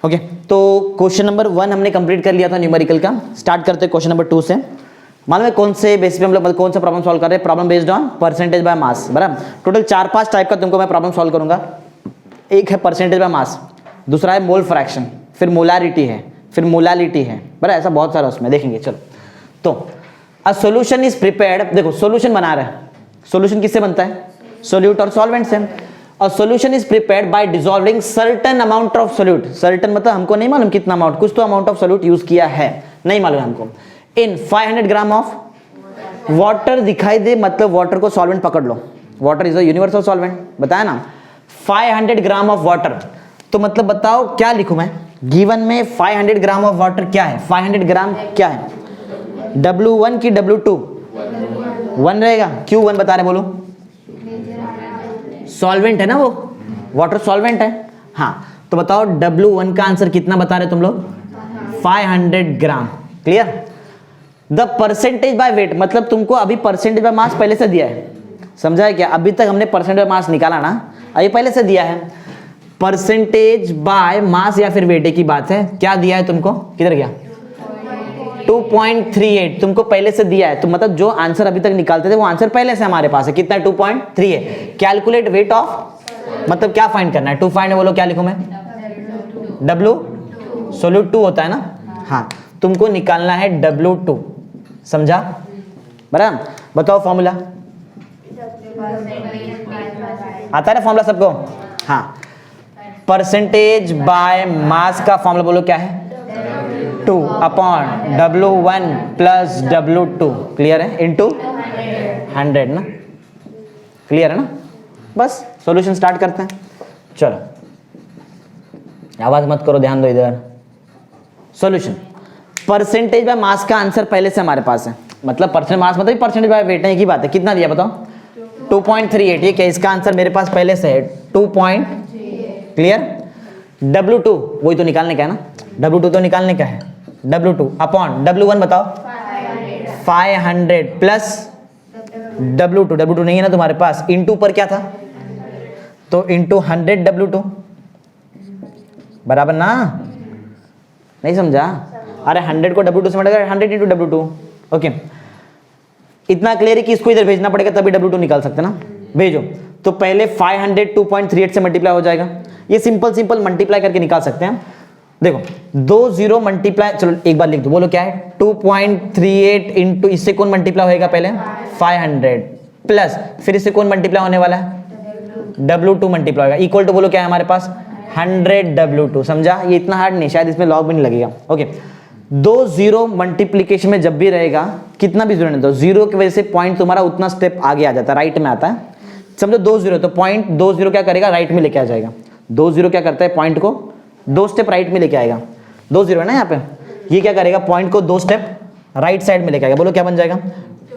ओके, तो क्वेश्चन नंबर 1 हमने कंप्लीट कर लिया था न्यूमेरिकल का। स्टार्ट करते हैं क्वेश्चन नंबर 2 से। मालूम है कौन से बेसिस पे हम लोग कौन सा प्रॉब्लम सॉल्व कर रहे हैं? Problem based on percentage by मास, बराबर। टोटल 4-5 टाइप का तुमको मैं प्रॉब्लम सॉल्व करूंगा। एक है परसेंटेज बाय मास, दूसरा है मोल फ्रैक्शन, फिर मोलारिटी है, फिर मोलालिटी है, बराबर। ऐसा बहुत सारा उसमें देखेंगे। चलो, तो अ सॉल्यूशन इज प्रिपेयर्ड, देखो सॉल्यूशन बना रहे हैं, सॉल्यूशन किससे बनता है? सोल्यूट और सॉल्वेंट से। A solution is prepared by dissolving certain amount of solute, certain मतलब हमको नहीं मालूम कितना अमाउंट, कुछ तो अमाउंट ऑफ solute यूज किया है, नहीं मालूम हमको। इन 500 ग्राम ऑफ वाटर दिखाई दे, मतलब वाटर को सॉल्वेंट पकड़ लो, water is a universal solvent, बताया ना। 500 ग्राम ऑफ वाटर, तो मतलब बताओ क्या लिखूं मैं? गिवन में 500 ग्राम ऑफ वाटर क्या है? 500 ग्राम क्या है? W1 की W2? 1 रहेगा। क्यों 1 बता रहे बोलो? सॉल्वेंट है ना वो, वाटर सॉल्वेंट है। हाँ, तो बताओ W1 का आंसर कितना बता रहे तुम लोग? 500 gram. Clear? The percentage by weight, मतलब तुमको अभी परसेंटेज बाय मास पहले से दिया है, समझा है क्या? अभी तक हमने परसेंटेज बाय मास निकाला ना, अभी पहले से दिया है। परसेंटेज बाय मास या फिर वेट की बात है, क्या दिया है तुमको? किधर गया? 2.38 तुमको पहले से दिया है, तो मतलब जो आंसर अभी तक निकालते थे वो आंसर पहले से हमारे पास है। कितना? 2.3 है। कैलकुलेट वेट ऑफ, मतलब क्या फाइंड करना है? टू फाइंड बोलो क्या लिखूं मैं? W सोल्यूट 2 होता है ना। हाँ, तुमको निकालना है W2, समझा? बराबर। बताओ फॉर्मूला आता है ना फॉर्मूला सबको? हाँ, परसेंटेज बाय मास का फॉर्मूला बोलो क्या है? 2 upon W1 plus W2, clear है? इनटू 100 ना, क्लियर है ना? बस सॉल्यूशन स्टार्ट करते हैं। चलो, आवाज मत करो, ध्यान दो इधर। सॉल्यूशन। परसेंटेज बाय मास का आंसर पहले से हमारे पास है, मतलब परसेंट मास मतलब परसेंटेज बाय वेट है, एक ही बात है। कितना दिया बताओ? 2.38। ये क्या, इसका आंसर मेरे पास पहले से है 2 पॉइंट, क्लियर। W2 वही तो निकालने का है ना, W2 तो निकालने का है, W2 अपॉन W1 बताओ 500 प्लस W2 नहीं है ना तुम्हारे पास, इंटू पर क्या था तो इंटू 100 W2 बराबर ना, नहीं समझा? अरे 100 को W2 से मटेगा 100 इंटू W2, ओके। इतना क्लियर है कि इसको इधर भेजना पड़ेगा तभी W2 निकाल सकते ना, भेजो। तो पहले 500 2.38 से मल्टीप्लाई हो जाएगा, ये सिंपल मल्टीप्लाई करके निकाल सकते हैं। देखो 2 0 मल्टीप्लाई, चलो एक बार लिख दो, बोलो क्या है 2.38 इंटू, इससे कौन मल्टीप्लाई होएगा पहले 500 प्लस फिर इससे कौन मल्टीप्लाई होने वाला है W2 मल्टीप्लाई होगा, इक्वल टू बोलो क्या है हमारे पास 100 W2, समझा? ये इतना हार्ड नहीं, शायद इसमें लॉग भी नहीं लगेगा, ओके। 2 0 मल्टीप्लीकेशन में जब भी रहेगा, कितना भी जीरो नहीं दो, जीरो की वजह से पॉइंट तुम्हारा उतना स्टेप आगे आ जाता है, राइट में आता है। समझो 2 0 तो पॉइंट 2 0 क्या करेगा, राइट में लेके आ जाएगा। 2 0 क्या करता है, पॉइंट को 2 स्टेप राइट में लेके आएगा। 2 0 है ना यहाँ पे, ये क्या करेगा, पॉइंट को 2 स्टेप राइट साइड में लेके आएगा। बोलो क्या बन जाएगा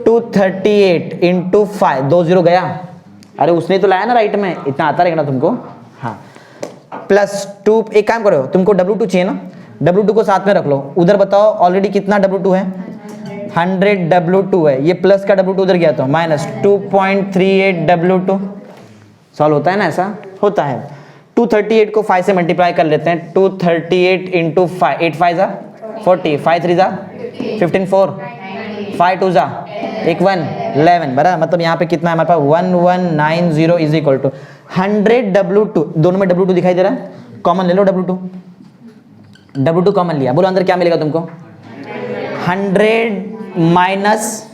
238 इंटू 5, 2 0 गया, अरे उसने तो लाया ना राइट में, इतना आता रहेगा ना तुमको, हाँ। प्लस 2, एक काम करो, तुमको W2 चाहिए ना, W2 को साथ में रख लो, उधर बताओ ऑलरेडी कितना W2 है 100 W2 है, ये प्लस का W2 उधर गया तो माइनस 2.38 W2, सॉल्व होता है ना, ऐसा होता है। 238 को 5 से मल्टीप्लाई कर लेते हैं, 238 इंटू 5, 8 5 जा 40, 5 3 जा 15, 4 5 2 जा 1 1 11, बराबर। मतलब यहाँ पे कितना है हमारे पास 1190 इज इक्वल टू 100 W2, दोनों में W2 दिखाई दे रहा है, कॉमन ले लो W2 कॉमन लिया, बोलो अंदर क्या मिलेगा तुमको 100 माइनस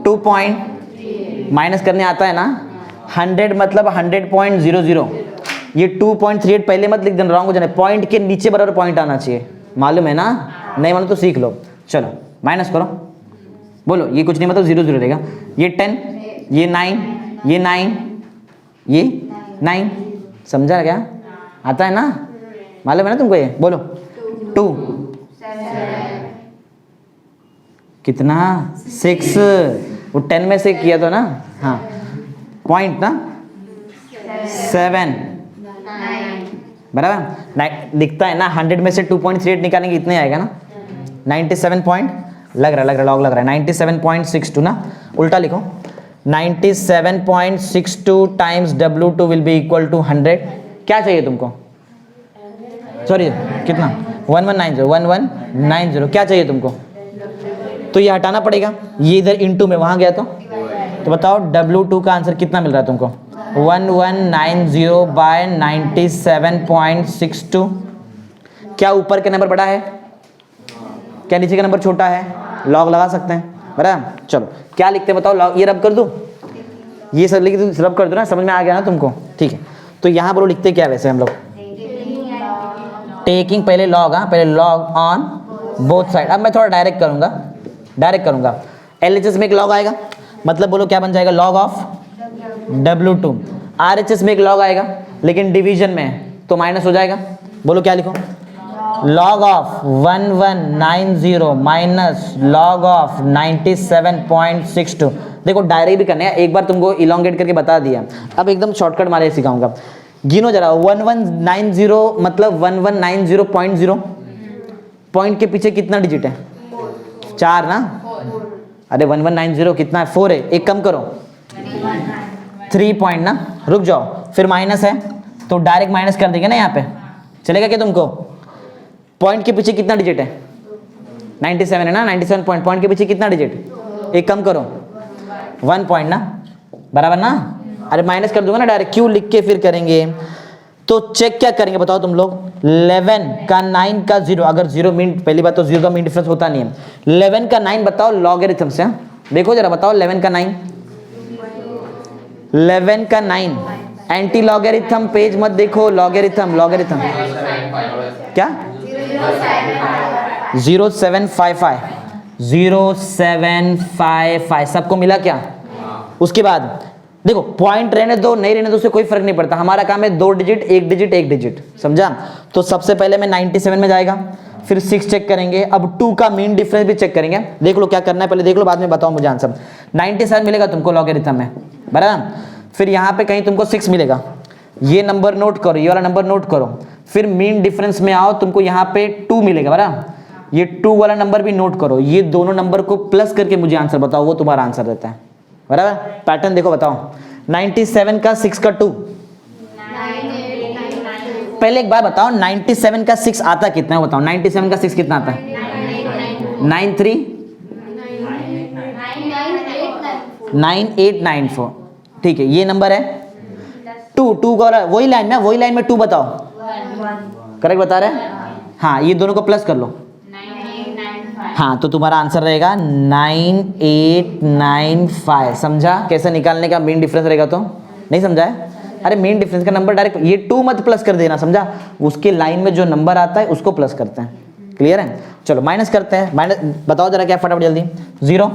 2 पॉइंट, माइनस करने आता है ना, 100 मतलब 100.00, ये 2.38 पहले मत लिख देना, रॉन्ग हो जाना, पॉइंट के नीचे बराबर पॉइंट आना चाहिए, मालूम है ना, नहीं मालूम तो सीख लो। चलो माइनस करो, बोलो ये कुछ नहीं मतलब 0 0 रहेगा, ये 10, ये 9, ये 9, ये 9, समझा क्या, आता है ना, मालूम है ना तुमको ये, बोलो 2 कितना 6, वो 10 में से किया तो ना, हाँ पॉइंट ना 7 बराबर, दिखता है ना 100 में से 2.38 निकालेंगे इतने आएगा ना 97 पॉइंट, लग रहा लॉग लग रहा है 97.62 ना, उल्टा लिखो 97.62 times W2 will be equal to 100, क्या चाहिए तुमको, सॉरी कितना 1190 क्या चाहिए तुमको, तो ये हटाना पड़ेगा, ये इधर इंटू में वहां गया तो बताओ W2 का आंसर कितना मिल रहा है तुमको 1190 बाय 97.62, क्या ऊपर का नंबर बड़ा है, क्या नीचे का नंबर छोटा है, लॉग लगा सकते हैं, बराबर। चलो क्या लिखते हैं बताओ, लॉग ये रब कर दूं, ये सब लिख दो, रब कर दो ना, समझ में आ गया ना तुमको, ठीक है। तो यहाँ बोलो लिखते क्या वैसे हम लोग, टेकिंग पहले लॉग, हाँ पहले लॉग ऑन बोथ साइड। अब मैं थोड़ा डायरेक्ट करूंगा, LHS में एक लॉग आएगा, मतलब बोलो क्या बन जाएगा लॉग ऑफ W2, RHS में एक लॉग आएगा लेकिन डिवीजन में तो माइनस हो जाएगा, बोलो क्या लिखो log of 1190 minus log of 97.62। देखो डायरेक्ट भी करना है, एक बार तुमको इलोंगेट करके बता दिया, अब एकदम शॉर्टकट मारे सिखाऊंगा। गिनो जरा 1190 मतलब 1190.0, पॉइंट के पीछे कितना डिजिट है 4 ना, अरे 1190 कितना है 4 है, एक कम करो 3 पॉइंट ना, रुक जाओ फिर माइनस है तो डायरेक्ट माइनस कर देंगे ना, यहाँ पे चलेगा क्या तुमको, पॉइंट के पीछे कितना डिजिट है 97 है ना, 97 पॉइंट के पीछे कितना डिजिट, एक कम करो 1 पॉइंट ना, बराबर ना, अरे माइनस कर दूंगा ना डायरेक्ट, क्यों लिख के फिर करेंगे, तो चेक क्या करेंगे बताओ तुम लोग, 11 का 9 का 0, अगर 0 मीन, पहली बात तो 0 का मीन डिफरेंस होता नहीं है, 11 का 9 बताओ लॉगरिथम से, देखो जरा बताओ 11 का 9, 11 का 9 एंटी लॉगरिथम पेज मत देखो, लॉगरिथम क्या 0755 सबको मिला क्या, उसके बाद देखो पॉइंट रहने दो नहीं रहने दो उससे कोई फर्क नहीं पड़ता, हमारा काम है 2 डिजिट 1 डिजिट 1 डिजिट, समझा। तो सबसे पहले मैं 97 में जाएगा, फिर 6 चेक करेंगे, अब 2 का मीन डिफरेंस भी चेक करेंगे। देख लो क्या करना है, पहले देख लो, बाद में बताओ मुझे आंसर। 97 मिलेगा तुमको लॉगरिथम में, बराबर। फिर यहाँ पे कहीं तुमको 6 मिलेगा, ये नंबर नोट करो, ये वाला नंबर नोट करो। फिर मीन डिफरेंस में आओ, तुमको यहाँ पे 2 मिलेगा, बराबर। ये 2 वाला नंबर भी नोट करो, ये दोनों नंबर को प्लस करके मुझे आंसर बताओ, वो तुम्हारा आंसर रहता है, बराबर। पैटर्न देखो, बताओ। 97 का 6 का 2, पहले एक बार बताओ 97 का 6 आता कितना है, बताओ 97 का 6 कितना आता है? 93 9894, ठीक है, ये नंबर है। 2 का वही लाइन में 2 बताओ, करेक्ट बता रहे हैं? हाँ, ये दोनों को प्लस कर लो, हाँ, तो तुम्हारा आंसर रहेगा 9895। समझा कैसे निकालने का मीन डिफरेंस रहेगा? तो नहीं समझा है? अरे मीन डिफरेंस का नंबर डायरेक्ट ये 2 मत प्लस कर देना, समझा? उसके लाइन में जो नंबर आता है उसको प्लस करते हैं, क्लियर है? चलो माइनस करते हैं, माइनस बताओ जरा क्या, फटाफट जल्दी। 0,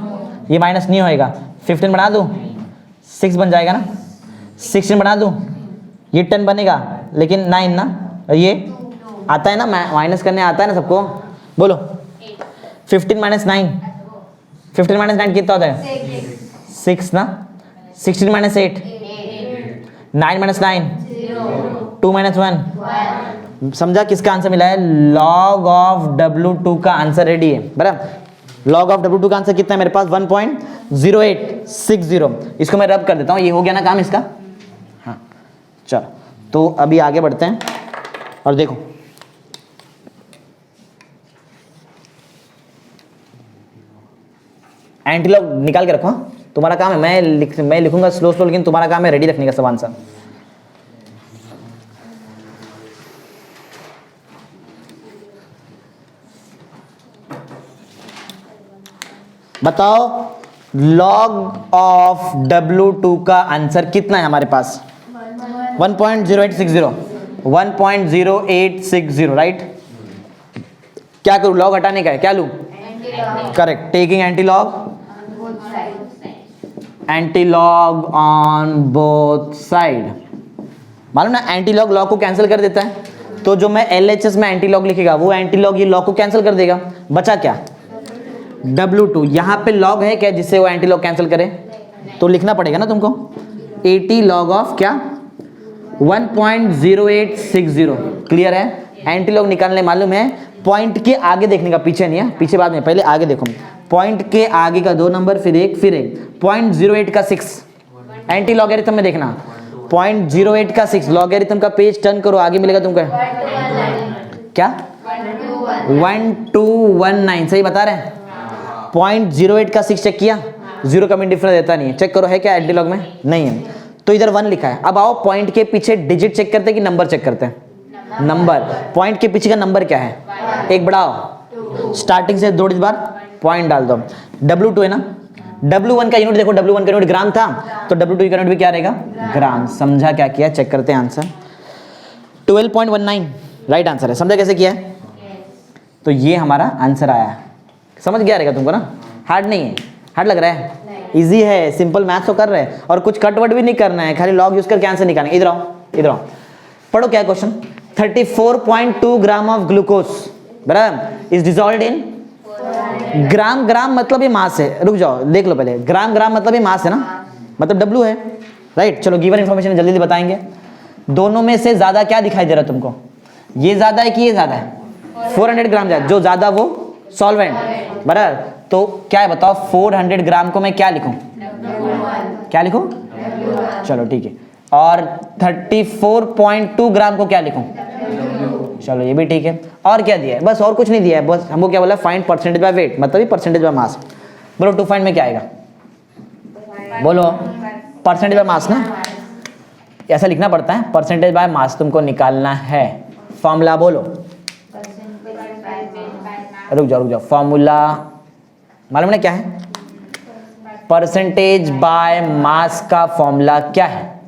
ये माइनस नहीं होएगा, 15 बना दूँ, 6 बन जाएगा ना, 16 बना दूँ, ये 10 बनेगा, लेकिन 9 ना, ये आता है ना, माइनस करने आता है ना सबको, बोलो। 15 माइनस 9, 15 माइनस 9 कितना होता है? 6 ना। 16 माइनस 8, 9 माइनस 9, 2 माइनस 1। समझा किसका आंसर मिला है? लॉग ऑफ W2 का आंसर रेडी है, बराबर। लॉग ऑफ W2 का आंसर कितना है मेरे पास? 1.0860। इसको मैं रब कर देता हूँ, ये हो गया ना काम इसका। हाँ चलो, तो अभी आगे बढ़ते हैं और देखो, एंटीलॉग निकाल के रखो, तुम्हारा काम है। मैं लिखूंगा स्लो, लेकिन तुम्हारा काम है रेडी रखने का सब आंसर। बताओ लॉग ऑफ W2 का आंसर कितना है हमारे पास? 1.0860, 1.0860, राइट। क्या करूं? लॉग हटाने का है, क्या लूं? Correct, taking antilog on both side. मालूम ना, एंटीलॉग लॉग को कैंसिल कर देता है, तो जो मैं LHS में एंटीलॉग लिखेगा वो एंटीलॉग ये लॉग को कैंसिल कर देगा। बचा क्या? W2। यहाँ पे लॉग है क्या जिससे वो एंटीलॉग कैंसिल करे? तो लिखना पड़ेगा ना तुमको, 80 लॉग ऑफ क्या? 1.0860। क्लियर है? एंटीलॉग निकालने मालूम है, पॉइंट के आगे देखने का, पीछे नहीं है, पीछे बाद में, पहले आगे देखो। पॉइंट के आगे का 2 नंबर, फिर एक 0.08 का 6 एंटी लॉगरिथम में देखना। 0.08 का 6 लॉगरिथम का पेज टर्न करो, आगे मिलेगा तुमको क्या? 1219। सही बता रहे हैं? 0.08 का 6 चेक किया, 0 का मीन डिफरेंस देता नहीं है, चेक करो है क्या एंटीलॉग में? नहीं है, तो इधर 1 लिखा है। अब आओ पॉइंट के पीछे डिजिट चेक करते हैं कि नंबर चेक करते हैं? नंबर। पॉइंट के पीछे का नंबर क्या है? एक बढ़ाओ, स्टार्टिंग से 2 बार पॉइंट डाल दो। W2 है ना, W1 का यूनिट देखो, W1 का यूनिट ग्राम था, तो W2 का यूनिट भी क्या रहेगा? ग्राम। समझा क्या किया? चेक करते हैं आंसर। 12.19 राइट आंसर है। समझा कैसे किया है? तो ये हमारा आंसर आया। समझ गया रहेगा तुमको ना? हार्ड नहीं है, हार्ड लग रहा है? इजी है, सिंपल मैथ्स तो कर रहे हैं, और कुछ कटवट भी नहीं करना है, खाली लॉग यूज करके आंसर निकालेंगे। इधर आओ, इधर आओ, पढ़ो क्या क्वेश्चन। 34.2 ग्राम ऑफ ग्लूकोज, बराबर, इज डिसॉल्व्ड इन ग्राम। ग्राम मतलब ये मास है, रुक जाओ देख लो पहले। ग्राम मतलब ये मास है ना, मतलब W है, राइट। चलो गिवन इन्फॉर्मेशन जल्दी जल्दी बताएंगे। दोनों में से ज्यादा क्या दिखाई दे रहा है तुमको? ये ज्यादा है कि ये ज्यादा है? 400 ग्राम ज्यादा, जो ज्यादा वो सॉल्वेंट, बराबर। तो क्या है बताओ, 400 ग्राम को मैं क्या लिखूं? क्या लिखूं? चलो ठीक है। और 34.2 ग्राम को क्या लिखूं? चलो ये भी ठीक है। और क्या दिया है? बस और कुछ नहीं दिया है, बस हमको क्या बोला? फाइंड परसेंटेज बाय वेट, मतलब ही परसेंटेज बाय मास। बोलो टू फाइंड में क्या आएगा? बोलो परसेंटेज बाय मास ना, ऐसा लिखना पड़ता है। परसेंटेज बाय मास तुमको निकालना है। फॉर्मूला बोलो, रुक जाओ, फॉर्मूला मालूम है क्या है? परसेंटेज बाय मास का फॉर्मूला क्या है?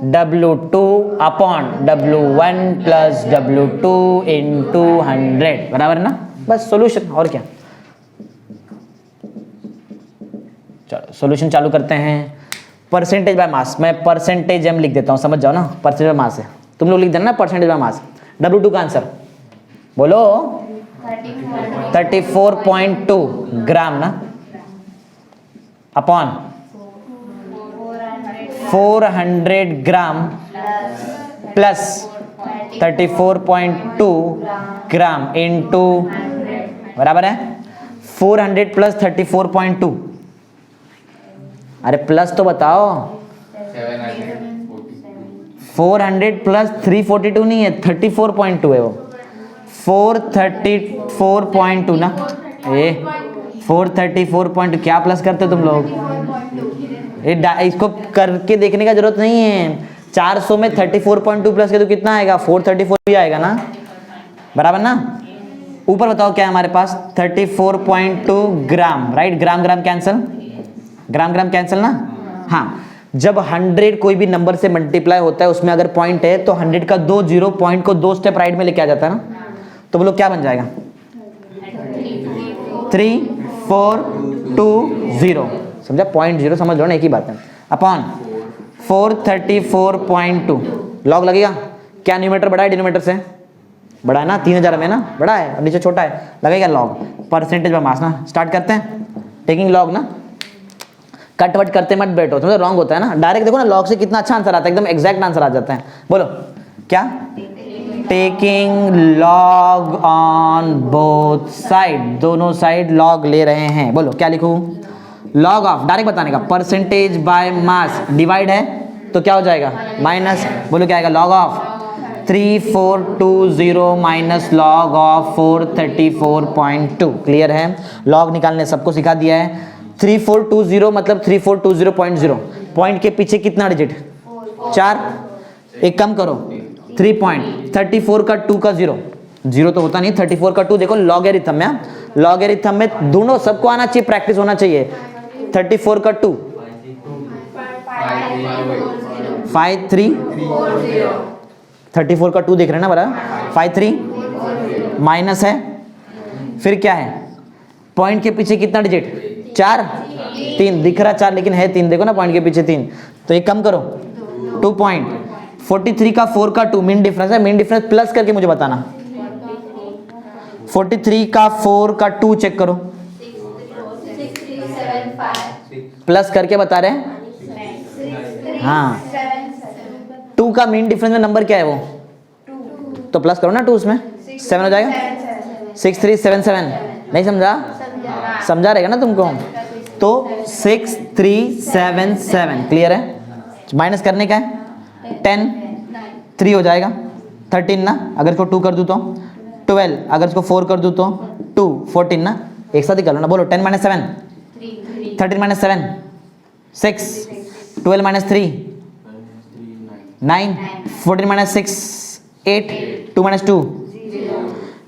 W2 upon W1 plus W2 into 100, बराबर ना? बस सॉल्यूशन, और क्या। चलो सॉल्यूशन चालू करते हैं। परसेंटेज बाय मास, मैं परसेंटेज लिख देता हूँ, समझ जाओ ना। परसेंटेज बाय मास है, तुम लोग लिख देना ना परसेंटेज बाय मास। W2 का आंसर बोलो 34.2 ग्राम ना, upon 400 gram plus 34.2 gram into बराबर है 400 प्लस 34.2। अरे प्लस तो बताओ, 400 प्लस 342 नहीं है, 34.2 है वो, 434.2 ना, ए 434.2 क्या प्लस करते हो तुम लोग? इसको करके देखने का जरूरत नहीं है। 400 में 34.2 प्लस के तो कितना आएगा? 434 भी आएगा ना, बराबर ना। ऊपर बताओ क्या है हमारे पास? 34.2 ग्राम, राइट। ग्राम ग्राम कैंसल, ग्राम ग्राम कैंसल ना। हाँ, जब 100 कोई भी नंबर से मल्टीप्लाई होता है, उसमें अगर पॉइंट है तो 100 का 2 जीरो पॉइंट को 2 स्टेप राइट में लेके आ जाता है ना, तो बोलो क्या बन जाएगा? 3420, समझा? पॉइंट जीरो समझ लो ना, एक ही बात है। अपॉन 434.2 लॉग लगेगा क्या? न्यूमरेटर बड़ा है डिनोमिनेटर से? बड़ा है ना, 3000 में ना, बड़ा है और नीचे छोटा है, लगेगा लॉग। परसेंटेज बाय मास ना, स्टार्ट करते हैं टेकिंग लॉग ना। कट वट करते मत बैठो, समझो रॉन्ग होता है ना। डायरेक्ट देखो ना, लॉग से कितना अच्छा आंसर आता है, एकदम एग्जैक्ट आंसर आ जाता है। बोलो क्या? Taking log on both side, दोनों साइड लॉग ले रहे हैं। बोलो क्या लिखूं? लॉग ऑफ, डायरेक्ट बताने का, परसेंटेज बाय मास डिवाइड है तो क्या हो जाएगा? माइनस। बोलो क्या आएगा? Log of 3420 minus log of 434.2। Clear है? लॉग निकालने सबको सिखा दिया है। 3420 मतलब 3420.0, पॉइंट के पीछे कितना डिजिट? 4। एक कम करो, 3 पॉइंट 34 का 2 का 0, 0 तो होता नहीं, 34 का 2 देखो लॉगरिथम में, लॉगरिथम में दोनों सबको आना चाहिए, प्रैक्टिस होना चाहिए। 34 का 2 53, 34 का 2 देख रहे हैं ना बराबर, 53 माइनस है, फिर क्या है? पॉइंट के पीछे कितना डिजिट? 4, 3 दिख रहा 4 लेकिन है 3, देखो ना पॉइंट के पीछे 3, तो एक कम करो 2 पॉइंट 43 का 4 का 2, मीन डिफरेंस है, मीन डिफरेंस प्लस करके मुझे बताना। 43 का 4 का 2 चेक करो, प्लस करके बता रहे हैं। हाँ, 2 का मीन डिफरेंस में नंबर क्या है वो? तो प्लस करो ना 2 उसमें, 7 हो जाएगा। 6377, नहीं समझा? समझा रहेगा ना तुमको, तो 6377 क्लियर है। माइनस करने का है 10, 3 हो जाएगा, 13 ना, अगर इसको 2 कर दूँ तो 12, अगर इसको 4 कर दूँ तो 2, 14 ना, एक साथ ही कर लो ना। बोलो 10 - 7, 13 - 7 6, 12 - 3 9, 14 - 6 8, 2 - 2।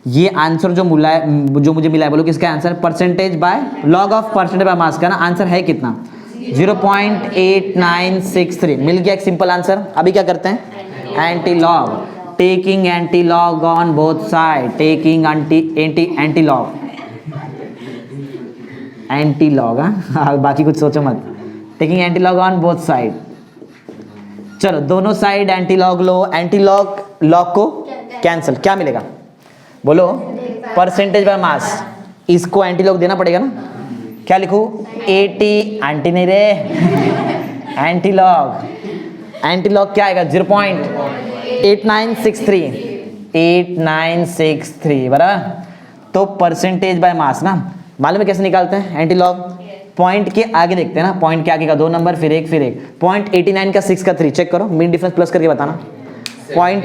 ये आंसर जो मिला है, जो मुझे मिला है, बोलो किसका answer? Percentage by log of percentage by मास का ना, आंसर है कितना? 0.8963। मिल गया एक सिंपल आंसर। अभी क्या करते हैं? Anti log, taking anti log on both side, taking anti log, anti log. हाँ, बाकी कुछ सोचो मत, taking anti log on both side. चलो दोनों साइड एंटी लॉग लो, एंटी लॉग लॉग को कैंसिल, क्या मिलेगा? बोलो परसेंटेज बाय मास, इसको एंटी लॉग देना पड़ेगा ना। क्या लिखूं? 80, एंटी नहीं रे, एंटी लॉग, एंटी लॉग क्या आएगा? 0.8963, 8963 बराबर। तो परसेंटेज बाय मास ना, मालूम है कैसे निकालते हैं एंटी लॉग? पॉइंट के आगे देखते हैं ना, पॉइंट के आगे का 2 नंबर, फिर एक, फिर एक। पॉइंट 89 का 6 का 3 चेक करो, मीन डिफरेंस प्लस करके बताना। पॉइंट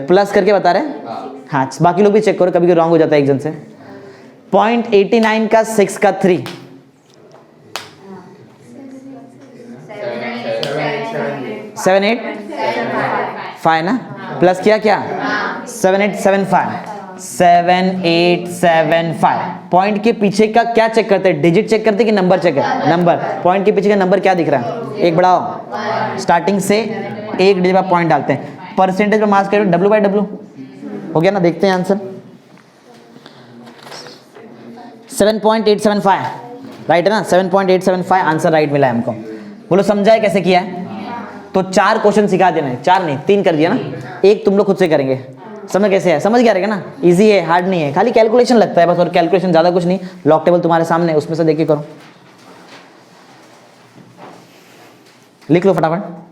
प्लस करके बता रहे हैं, हाँ, बाकी लोग भी चेक करो, कभी रॉन्ग हो जाता है एक जन से। पॉइंट 89 का 6 का 3, 7875 ना, प्लस किया क्या? 7875। पॉइंट के पीछे का क्या चेक करते हैं? डिजिट चेक करते हैं कि नंबर चेक है? नंबर। पॉइंट के पीछे का नंबर क्या दिख रहा है? एक बढ़ाओ, स्टार्टिंग से एक डिजिट पर पॉइंट डालते हैं। परसेंटेज पर मास करो W/W, हो गया ना। देखते हैं आंसर 7.875, राइट है ना? 7.875 आंसर राइट मिला है हमको। बोलो समझा है कैसे किया है? तो 4 क्वेश्चन सिखा देना है, 4 नहीं 3 कर दिया ना, एक तुम लोग खुद से करेंगे, समझ कैसे है, समझ गया रहेगा ना, इजी है, हार्ड नहीं है, खाली कैलकुलेशन लगता है बस, और कैलकुलेशन ज़्यादा कुछ नहीं। लॉग टेबल तुम्हारे सामने है, उसमें से देख के करो, लिख लो फटाफट।